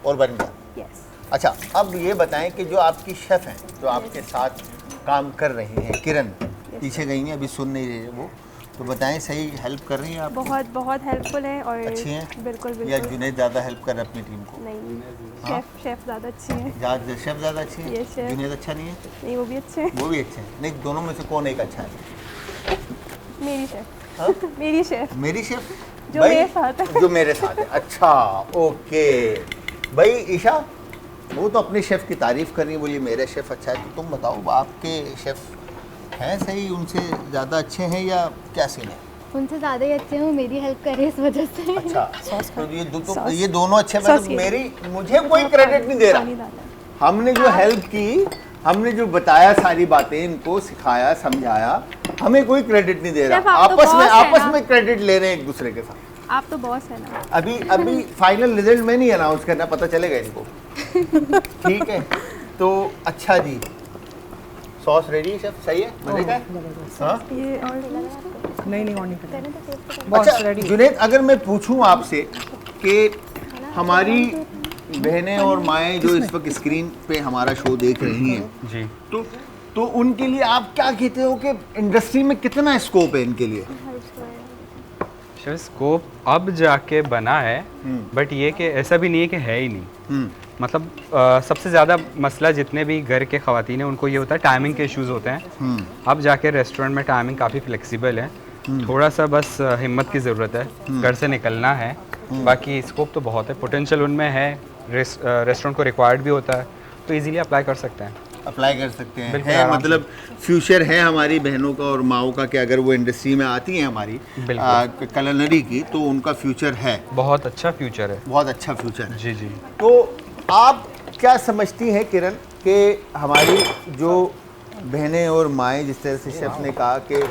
और बन गया। यस। अच्छा, अब ये बताएं कि जो आपकी शेफ़ हैं, जो आपके साथ काम कर रही हैं, किरण पीछे गई हैं, अभी सुन नहीं रही है वो, तो बताएं सही हेल्प कर रही हैं आप? बहुत बहुत हेल्पफुल है और अच्छी हैं? बिल्कुल या बिल्कुल जुनैद ज़्यादा हेल्प कर रहा है अपनी टीम को? नहीं, शेफ ज़्यादा अच्छी है। शेफ ज़्यादा अच्छी है? Yes, chef। जुनैद अच्छा नहीं है? नहीं, वो भी अच्छे हैं। वो भी अच्छे हैं। नहीं, दोनों में से कौन एक अच्छा है? मेरी शेफ। हाँ? मेरी शेफ मेरी शेफ जो भाई, मेरे साथ है। जो मेरे साथ है। अच्छा ओके भाई। ईशा वो तो अपने शेफ की तारीफ कर रही है, बोलिए मेरा शेफ अच्छा है, तो तुम बताओ आपके शेफ हैं सही, उनसे ज़्यादा अच्छे हैं या क्या सीन है? उनसे ज़्यादा ही अच्छे हैं, वो मेरी हेल्प करे इस वजह से। अच्छा, तो सॉस। ये दोनों अच्छे, सॉस मतलब की। मेरी मुझे कोई क्रेडिट नहीं दे पानी रहा। डाला है। हमने जो हेल्प की, हमने जो बताया सारी बातें, इनको सिखाया समझाया, हमें कोई क्रेडिट नहीं दे शेफ, रहा। आप तो आपस में boss हैं आपस ना। में क्रेडिट ले रहे हैं एक दूसरे के साथ। आप तो बॉस है ना। अभी फाइनल रिजल्ट में नहीं अनाउंस करना, पता चलेगा इनको। ठीक है, तो अच्छा जी, सॉस रेडी है शेफ? सही है, मजे का है? हाँ? ये और नहीं और नहीं करना। बॉस अच्छा रेडी। जुनैद, अगर मैं पूछूं आपसे कि हमारी बहनें और माएँ जो इस वक्त स्क्रीन पे हमारा शो देख रही हैं, जी। तो उनके लिए आप क्या कहते हो कि इंडस्ट्री में कितना स्कोप है इनके लिए? शायद स्कोप अब जाके बना है, बट ये कि ऐसा भी नहीं है कि है ही नहीं। मतलब सबसे ज़्यादा मसला जितने भी घर के ख़वातीन हैं उनको ये होता है, टाइमिंग के इश्यूज़ होते हैं। अब जाके रेस्टोरेंट में टाइमिंग काफ़ी फ्लेक्सिबल है, थोड़ा सा बस हिम्मत की ज़रूरत है, घर से निकलना है। बाकी स्कोप तो बहुत है, पोटेंशियल उनमें है, रेस्टोरेंट को रिक्वायर्ड भी होता है, तो इजीली अप्लाई कर सकते हैं। अप्लाई कर सकते हैं, बिल्कुल है आराम से। मतलब फ्यूचर है हमारी बहनों का और माओ का कि अगर वो इंडस्ट्री में आती हैं हमारी कलनरी की, तो उनका फ्यूचर है, बहुत अच्छा फ्यूचर है। बहुत अच्छा फ्यूचर है। जी जी। तो आप क्या समझती हैं किरण कि हमारी जो बहनें और माएँ, जिस तरह से शेफ ने कहा कि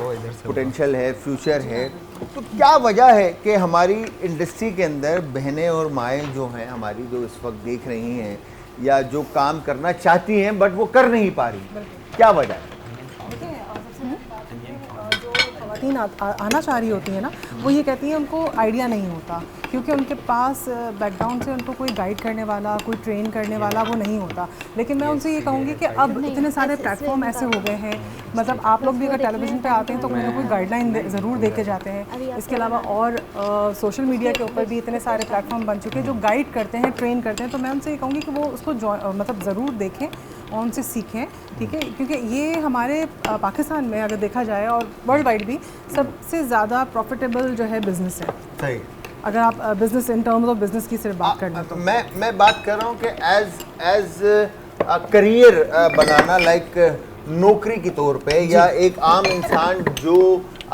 पोटेंशियल है, फ्यूचर है, तो क्या वजह है कि हमारी इंडस्ट्री के अंदर बहनें और माएँ जो हैं हमारी, जो इस वक्त देख रही हैं या जो काम करना चाहती हैं बट वो कर नहीं पा रही, क्या वजह है? खवातीन आना चाह रही होती है ना, वो ये कहती हैं उनको आइडिया नहीं होता, क्योंकि उनके पास बैकग्राउंड से उनको कोई गाइड करने वाला, कोई ट्रेन करने वाला वो नहीं होता। लेकिन मैं उनसे ये कहूँगी कि अब इतने सारे प्लेटफॉर्म ऐसे हो गए हैं, मतलब आप लोग भी अगर टेलीविज़न पे आते हैं तो कोई ना कोई गाइडलाइन ज़रूर दे के जाते हैं। इसके अलावा और सोशल मीडिया के ऊपर भी इतने सारे प्लेटफॉर्म बन चुके हैं जो गाइड करते हैं, ट्रेन करते हैं। तो मैं उनसे ये कहूँगी कि वो उसको मतलब ज़रूर देखें और उनसे सीखें, ठीक है, क्योंकि ये हमारे पाकिस्तान में अगर देखा जाए और वर्ल्ड वाइड भी सबसे ज़्यादा प्रॉफिटेबल जो है बिज़नेस है। सही। अगर आप business in terms of business की सिर्फ बात करना, तो मैं बात कर रहा हूँ कि एज करियर बनाना, लाइक नौकरी के तौर पे, या एक आम इंसान जो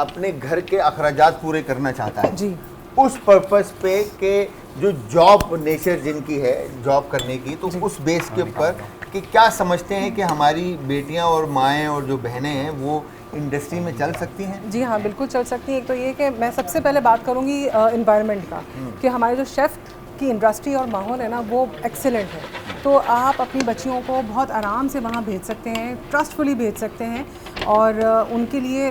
अपने घर के अखराजात पूरे करना चाहता है, जी उस पर्पस पे के जो जॉब नेचर जिनकी है जॉब करने की, तो उस बेस के ऊपर कि क्या समझते हैं कि हमारी बेटियां और माएँ और जो बहनें हैं वो इंडस्ट्री में चल सकती हैं? जी हाँ, बिल्कुल चल सकती है। एक तो ये कि मैं सबसे पहले बात करूँगी इन्वायरमेंट का, कि हमारे जो शेफ़ की इंडस्ट्री और माहौल है ना वो एक्सेलेंट है। तो आप अपनी बच्चियों को बहुत आराम से वहाँ भेज सकते हैं, ट्रस्टफुली भेज सकते हैं, और उनके लिए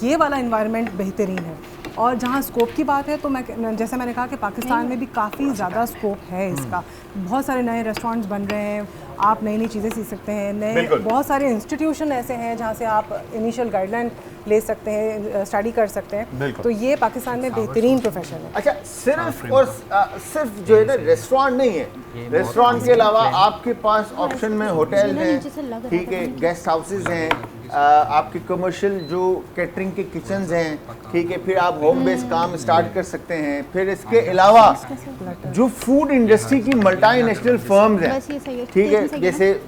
ये वाला इन्वायरमेंट बेहतरीन है। और जहाँ स्कोप की बात है तो मैं जैसे मैंने कहा कि पाकिस्तान में भी काफ़ी ज़्यादा स्कोप है इसका। बहुत सारे नए रेस्टोरेंट्स बन रहे हैं, आप नई नई चीज़ें सीख सकते हैं, नए बहुत सारे इंस्टीट्यूशन ऐसे हैं जहाँ से आप इनिशियल गाइडलाइन ले सकते हैं, स्टडी कर सकते हैं। तो ये पाकिस्तान में बेहतरीन प्रोफेशन है। अच्छा, सिर्फ और सिर्फ जो है ना रेस्टोरेंट नहीं है, रेस्टोरेंट के अलावा आपके पास ऑप्शन में होटल है, ठीक है, गेस्ट हाउसेज हैं, आपके कमर्शियल जो कैटरिंग के किचन्स हैं, ठीक है, फिर आप होम बेस्ड काम स्टार्ट कर सकते हैं। फिर इसके अलावा जो फूड इंडस्ट्री की मल्टीनेशनल फर्म्स हैं, ठीक है, जैसे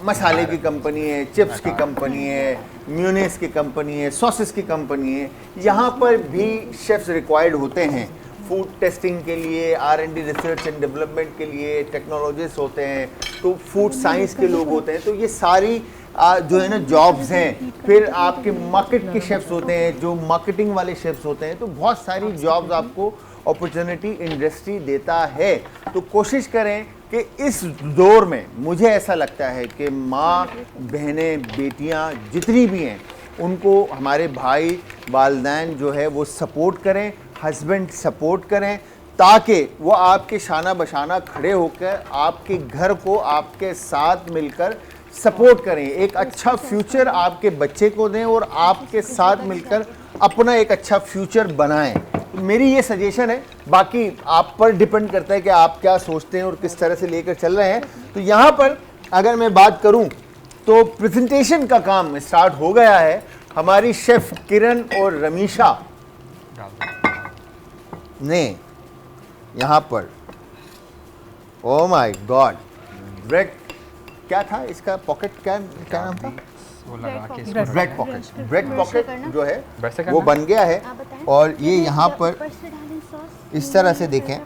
मसाले की कंपनी है, चिप्स की कंपनी है, म्यूनेस की कंपनी है, सॉसेस की कंपनी है, यहाँ पर भी शेफ्स रिक्वायर्ड होते हैं फूड टेस्टिंग के लिए, R&D रिसर्च एंड डेवलपमेंट के लिए टेक्नोलॉजिस्ट होते हैं, तो फूड साइंस के लोग होते हैं। तो ये सारी जो है ना जॉब्स हैं। फिर आपके मार्केट के शेफ्स होते हैं, जो मार्केटिंग वाले शेफ्स होते हैं, तो बहुत सारी जॉब्स आपको अपॉर्चुनिटी इंडस्ट्री देता है। तो कोशिश करें कि इस दौर में, मुझे ऐसा लगता है कि माँ बहनें बेटियाँ जितनी भी हैं उनको हमारे भाई वालिदैन जो है वो सपोर्ट करें, हस्बैंड सपोर्ट करें, ताकि वो आपके शाना बशाना खड़े होकर आपके घर को आपके साथ मिलकर सपोर्ट करें, एक अच्छा फ्यूचर आपके बच्चे को दें और आपके साथ मिलकर अपना एक अच्छा फ्यूचर बनाएं। तो मेरी ये सजेशन है, बाकी आप पर डिपेंड करता है कि आप क्या सोचते हैं और किस तरह से लेकर चल रहे हैं। तो यहाँ पर अगर मैं बात करूँ तो प्रेजेंटेशन का काम स्टार्ट हो गया है। हमारी शेफ किरण और रमीशा ने यहाँ पर, ओ माय गॉड, ब्रेड क्या था इसका, पॉकेट क्या नाम था, ब्रेड पॉकेट जो है वो बन गया है। और ये यहाँ पर इस तरह से देखें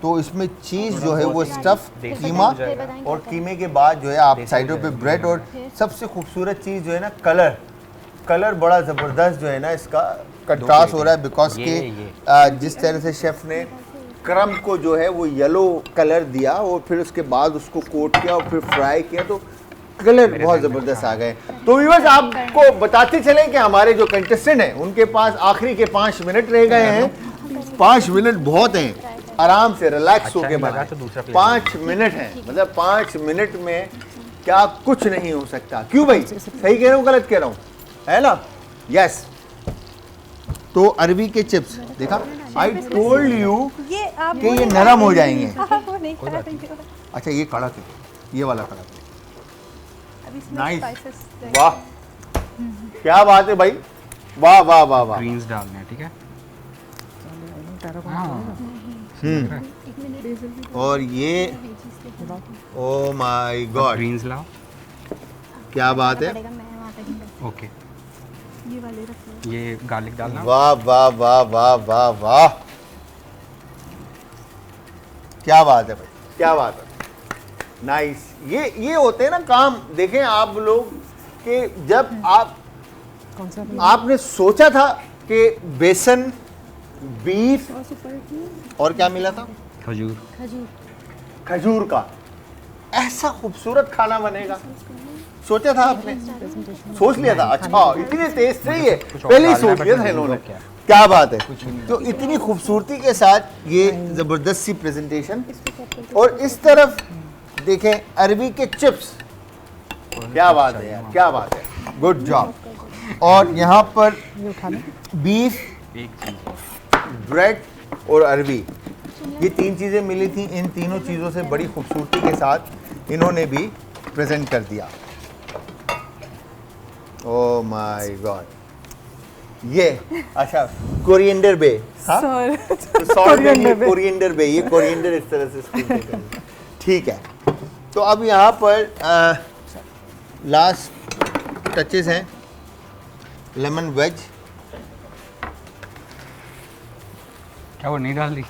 तो इसमें चीज़ जो है वो स्टफ कीमा, और कीमे के बाद जो है आप साइडों पे ब्रेड, और सबसे खूबसूरत चीज़ जो है ना कलर बड़ा ज़बरदस्त जो है ना इसका कंट्रास्ट हो रहा है, बिकॉज के जिस तरह से शेफ़ ने क्रम को जो है वो येलो कलर दिया और फिर उसके बाद उसको कोट किया और फिर फ्राई किया, तो कलर बहुत ज़बरदस्त आ गए। तो व्यूअर्स, आपको बताते चले कि हमारे जो कंटेस्टेंट हैं उनके पास आखिरी के 5 मिनट रह गए हैं। 5 मिनट बहुत हैं, आराम से रिलैक्स होके बनाएं। 5 मिनट हैं, मतलब 5 मिनट में क्या कुछ नहीं हो सकता। क्यों भाई, सही कह रहा हूँ गलत कह रहा हूँ, है ना? यस। तो अरबी के चिप्स देखा, आई टोल्ड यू कि ये नरम हो जाएंगे। अच्छा, ये कड़क है, ये वाला कड़क है। नाइस, वाह क्या बात है भाई, वाह वाह वाह वाह। ग्रीन्स डालने हैं, ठीक है। और ये, ओ माय गॉड, ग्रीन्स लाओ, क्या बात है। ओके, ये गार्लिक डालना। वाह वाह वाह वाह वाह वाह, क्या बात है भाई, क्या बात है, नाइस। ये होते हैं ना काम। देखें आप लोग कि जब आपने सोचा था कि बेसन, बीफ और क्या मिला था, खजूर का ऐसा खूबसूरत खाना बनेगा, सोचा था आपने, सोच लिया था? अच्छा, इतने तेज से ही है, पहले ही सोच लिया था इन्होंने, क्या बात है। तो इतनी खूबसूरती के साथ ये जबरदस्त सी प्रेजेंटेशन। और इस तरफ देखें अरबी के चिप्स, क्या बात है यार, क्या बात है, गुड जॉब। और यहाँ पर बीफ, ब्रेड और अरबी, ये 3 चीज़ें मिली थी। इन तीनों चीज़ों से बड़ी खूबसूरती के साथ इन्होंने भी प्रेजेंट कर दिया। ओह माय गॉड, ये अच्छा कोरिएंडर बे, कोरिएंडर बे, ये कोरिएंडर इस तरह से स्प्रिंकल करेंगे, ठीक है। तो अब यहाँ पर लास्ट टचेस हैं, लेमन वेज, क्या वो नहीं डाल दी?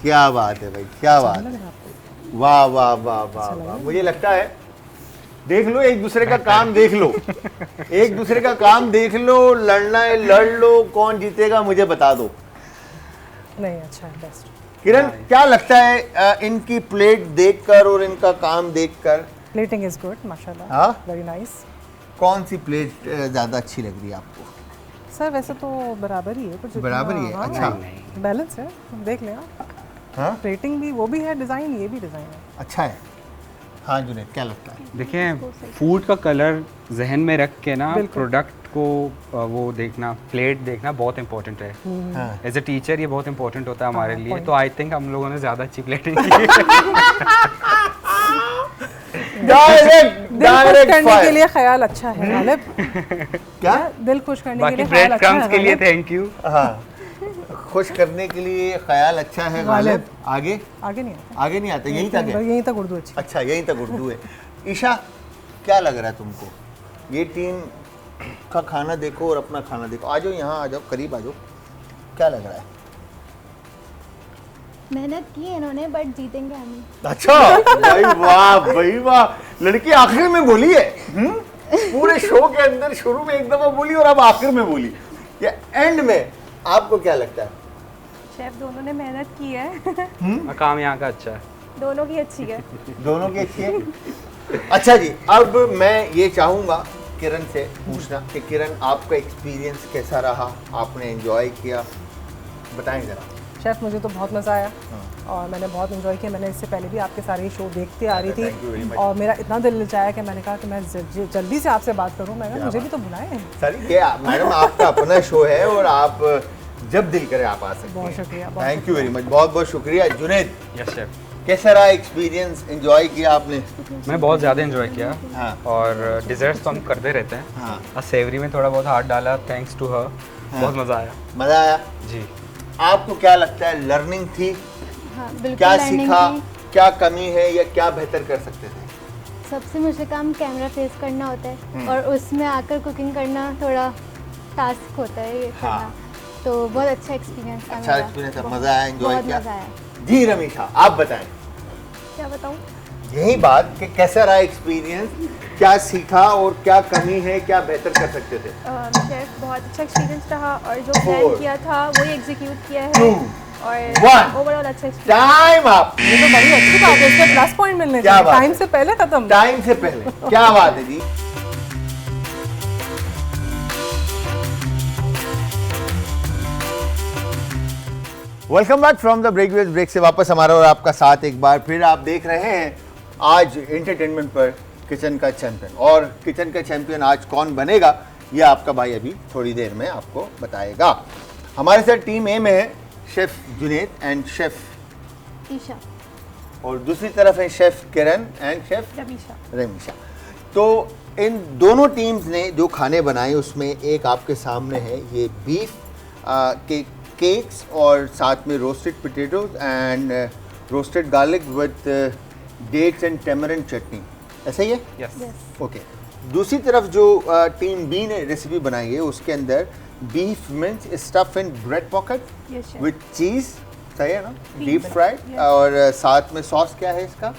क्या बात है भाई, क्या बात है, वाह वाह वाह वाह वाह। मुझे लगता है देख लो, एक दूसरे का काम देख लो, एक दूसरे का काम देख लो, लड़ना है लड़ लो, कौन जीतेगा मुझे बता दो। नहीं, अच्छा है, बेस्ट। किरण, क्या लगता है इनकी प्लेट देखकर और इनका काम देखकर? प्लेटिंग इज गुड, माशाल्लाह, हाँ? Very nice. कौन सी प्लेट ज़्यादा अच्छी लग रही है आपको? सर वैसे तो बराबर ही है, कुछ बराबर ही है, हाँ, अच्छा। बैलेंस है, तुम देख लेना। हाँ, प्लेटिंग भी वो भी है, डिज़ाइन ये भी डिज़ाइन है। अच्छा है। हाँ जुनैद, क्या लगता है? देखिए, फूड का कलर जहन में रख के ना बिल्कुल। प्रोडक्ट को वो देखना, प्लेट देखना बहुत इंपॉर्टेंट है। हाँ। एज ए टीचर ये बहुत इंपॉर्टेंट होता है हमारे लिए, point। तो आई थिंक हम लोगों ने ज़्यादा अच्छी प्लेटिंग की है। डायरेक्ट दिल खुश डायरेक्ट करने के फायर। लिए ख्याल अच्छा है गालिब। क्या? दिल खुश करने के बाकी लिए ख्याल ब्रेड अच्छा क्रम्स है के लिए गालिब। Thank you. हाँ, खुश करने के लिए ख्याल अच्छा है गालिब। आगे आगे नहीं आता, आगे नहीं आता, यहीं तक है। यहीं तक उर्दू अच्छी। अच्छा, यहीं तक उर्दू है। ईशा, क्या लग रहा है तुमको? ये टीम का खाना देखो और अपना खाना देखो। आ जाओ यहाँ, आ जाओ, करीब आ जाओ। क्या लग रहा है? मेहनत की है इन्होंने, बट जीतेंगे हम। अच्छा, भाई वाह भाई वाह, लड़की आखिर में बोली है। पूरे शो के अंदर शुरू में एक दफा बोली और अब आखिर में बोली, या एंड में। आपको क्या लगता है? शेफ दोनों ने मेहनत की है। काम यहाँ का अच्छा है। दोनों की अच्छी है। दोनों की अच्छी है। अच्छा जी, अब मैं ये चाहूँगा किरण से पूछना कि किरण, आपका एक्सपीरियंस कैसा रहा? आपने एंजॉय किया? बताएं ज़रा। शेफ, मुझे तो बहुत मज़ा आया और मैंने बहुत इन्जॉय किया। मैंने इससे पहले भी आपके सारे शो देखते आ रही Thank you very थी much. और मेरा इतना दिल लचाया कि मैंने कहा कि मैं जल्दी से आपसे बात करूं। मैं कहा मुझे भी तो बुलाएं। सर, ये मैडम आपका अपना शो है और आप जब दिल करे आप आ सकते हैं। बहुत शुक्रिया, बहुत थैंक यू वेरी मच, बहुत बहुत शुक्रिया। जुनैद, यस शेफ, कैसा रहा एक्सपीरियंस? एंजॉय किया आपने? मैं बहुत ज़्यादा एंजॉय किया। हाँ। और डिजर्ट्स तो हम करते रहते हैं। हाँ। और सेवरी में थोड़ा बहुत हाथ डाला, थैंक्स टू हर। बहुत मज़ा आया मज़ा आया? जी। आपको क्या लगता है, लर्निंग थी? हाँ बिल्कुल, क्या learning सीखा? की। क्या कमी है या क्या बेहतर कर सकते थे? सबसे मुश्किल काम कैमरा फेस करना होता है और उसमें आकर कुकिंग करना थोड़ा टास्क होता है ये हाँ। करना। तो बहुत अच्छा एक्सपीरियंस था अच्छा मेरा। एक्सपीरियंस है, मज़ा आया, एंजॉय बहुत किया? मज़ा आया। जी रमीशा, आप बताएं। क्या बताऊँ? यही बात कि कैसा रहा एक्सपीरियंस, क्या सीखा और क्या कमी है, क्या बेहतर कर सकते थे? शेफ बहुत अच्छा एक्सपीरियंस रहा और जो 4 प्लान किया था वही एग्जीक्यूट किया है 2 और 1 ओवरऑल अच्छा एक्सपीरियंस। Time up. ये तो बड़ी अच्छी बात है, इसमें प्लस पॉइंट मिलने क्या चाहिए। बात टाइम है? से पहले खत्म। टाइम से पहले, क्या बात है जी। Welcome back from the break. Break से वापस हमारा और आपका साथ एक बार फिर। आप देख रहे हैं आज एंटरटेनमेंट पर किचन का चैंपियन, और किचन का चैंपियन आज कौन बनेगा ये आपका भाई अभी थोड़ी देर में आपको बताएगा। हमारे साथ टीम ए में है chef Junaid and chef Isha. और दूसरी तरफ है chef Kiran and chef Ramisha. Ramisha. तो इन दोनों टीम्स ने जो खाने बनाए उसमें एक आपके सामने है ये बीफ के केक्स और साथ में roasted potatoes and roasted garlic with dates and tamarind chutney. ऐसा ही है? यस। ओके। दूसरी तरफ जो टीम बी ने रेसिपी बनाई है उसके अंदर beef Minj stuff in bread pocket yes chef. With चीज़, सही है ना? Deep bread, fried. yes. और साथ में सॉस क्या है इसका?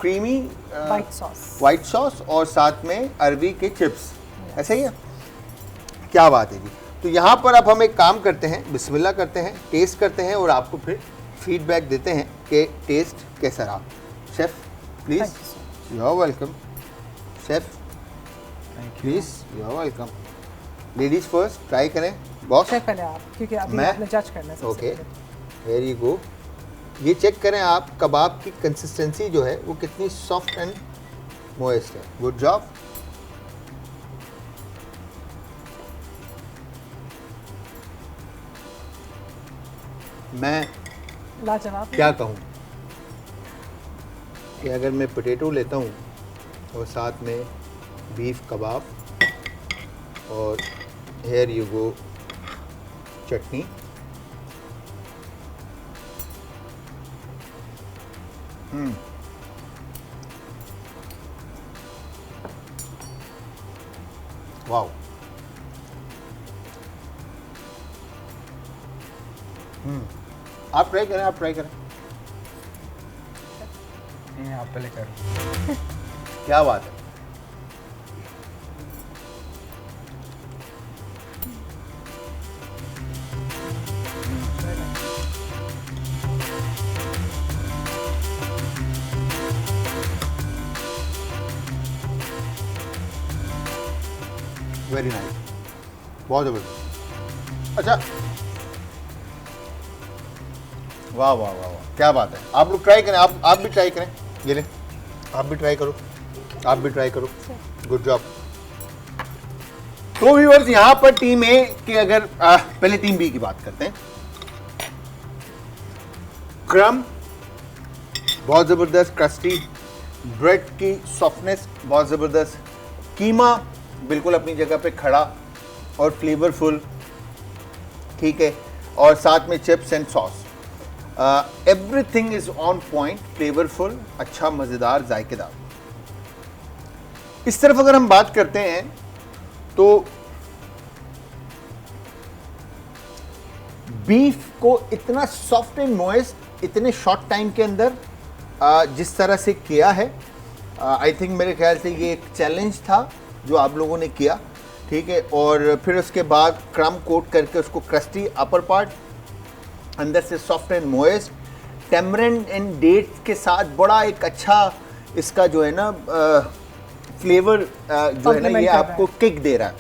Creamy white sauce. White sauce और साथ में अरबी के चिप्स। ऐसा ही है? क्या बात है जी। तो यहाँ पर अब हम एक काम करते हैं, बिस्मिल्लाह करते हैं, टेस्ट करते हैं और आपको फिर फीडबैक देते हैं कि टेस्ट कैसा रहा। Chef please. You are welcome. Chef please, you are welcome. Ladies first, try करें। बॉस शेफ पहले आप, क्योंकि अभी मैं? आपने जज करना है सबसे ओके, पहले। वेरी गो। ये चेक करें आप, कबाब की कंसिस्टेंसी जो है वो कितनी सॉफ्ट एंड मोइस्ट है। Good job. मैं लाजवाब। क्या कहूँ कि अगर मैं पोटैटो लेता हूँ और साथ में बीफ कबाब और here you go chutney, wow. आप ट्राई करें, आप ट्राई करें। नहीं, आप पहले करो। क्या बात है। वेरी नाइस, बहुत जबरदस्त। अच्छा, वाह वाह वाह वाह, क्या बात है। आप लोग ट्राई करें, आप भी ट्राई करें। ये लें, आप भी ट्राई करो, आप भी ट्राई करो। Good job. तो व्यूअर्स, यहाँ पर टीम ए के अगर पहले टीम बी की बात करते हैं। क्रम बहुत ज़बरदस्त, क्रस्टी, ब्रेड की सॉफ्टनेस बहुत ज़बरदस्त, कीमा बिल्कुल अपनी जगह पे खड़ा और फ्लेवरफुल, ठीक है, और साथ में chips and sauce. Everything is on point, flavourful, अच्छा, मज़ेदार, जायकेदार। इस तरफ अगर हम बात करते हैं तो बीफ को इतना सॉफ्ट एंड मॉइस्ट इतने शॉर्ट टाइम के अंदर जिस तरह से किया है, आई थिंक मेरे ख्याल से ये एक चैलेंज था जो आप लोगों ने किया, ठीक है। और फिर उसके बाद क्रम कोट करके उसको क्रस्टी अपर पार्ट, अंदर से soft and moist, tamarind and dates के साथ बड़ा एक अच्छा इसका जो है ना फ्लेवर जो है ना ये आपको किक दे रहा है।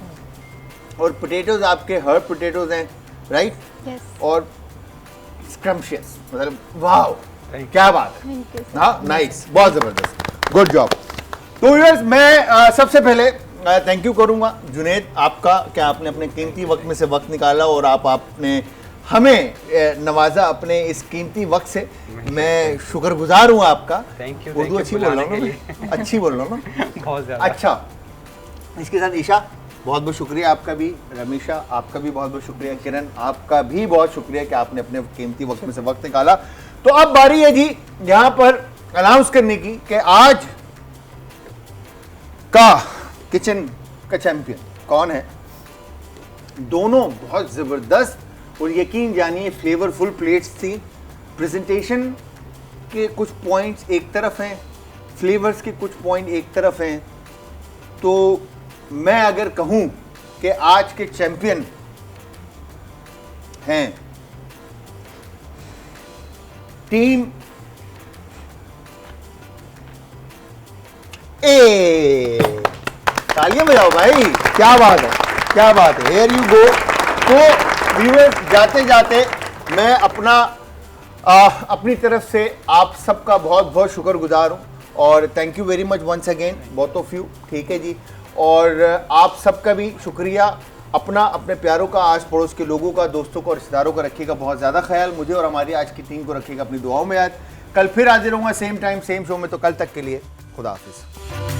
और पोटैटोज आपके हर्ब पोटैटोज हैं, राइट? यस, और स्क्रम्शियस, मतलब वाह, क्या बात है। Thank you. हाँ, नाइस, बहुत ज़बरदस्त, गुड जॉब। तो व्यूअर्स, मैं सबसे पहले थैंक यू करूंगा जुनैद आपका, क्या आपने अपने कीमती वक्त में से वक्त निकाला और आपने हमें नवाजा अपने इस कीमती वक्त से। मैं शुक्रगुजार हूँ आपका। Thank you. उर्दू अच्छी बोल रहा हूँ ना, अच्छी बोल रहा हूँ ना, बहुत ज़्यादा। अच्छा, इसके साथ ईशा बहुत बहुत शुक्रिया आपका भी, रमीशा आपका भी बहुत बहुत शुक्रिया, किरण आपका भी बहुत शुक्रिया कि आपने अपने कीमती वक्त में से वक्त निकाला। तो अब बारी है जी यहाँ पर अनाउंस करने की कि आज का किचन का चैंपियन कौन है। दोनों बहुत ज़बरदस्त और यकीन जानिए फ्लेवरफुल प्लेट्स थी। प्रेजेंटेशन के कुछ पॉइंट्स एक तरफ हैं, फ्लेवर्स के कुछ पॉइंट एक तरफ हैं। तो मैं अगर कहूं कि आज के चैंपियन हैं टीम ए, तालियां बजाओ भाई, क्या बात है, क्या बात है, हियर यू गो। तो व्यूअर्स, जाते जाते मैं अपनी तरफ से आप सबका बहुत बहुत शुक्रगुजार हूँ और thank you very much once again, both of you, ठीक है जी। और आप सबका भी शुक्रिया। अपना, अपने प्यारों का, आस पड़ोस के लोगों का, दोस्तों को और रिश्तेदारों का रखिएगा बहुत ज़्यादा ख्याल। मुझे और हमारी आज की टीम को रखिएगा अपनी दुआओं में याद। कल फिर हाजिर होऊंगा सेम टाइम सेम शो में, तो कल तक के लिए खुदा हाफिज़।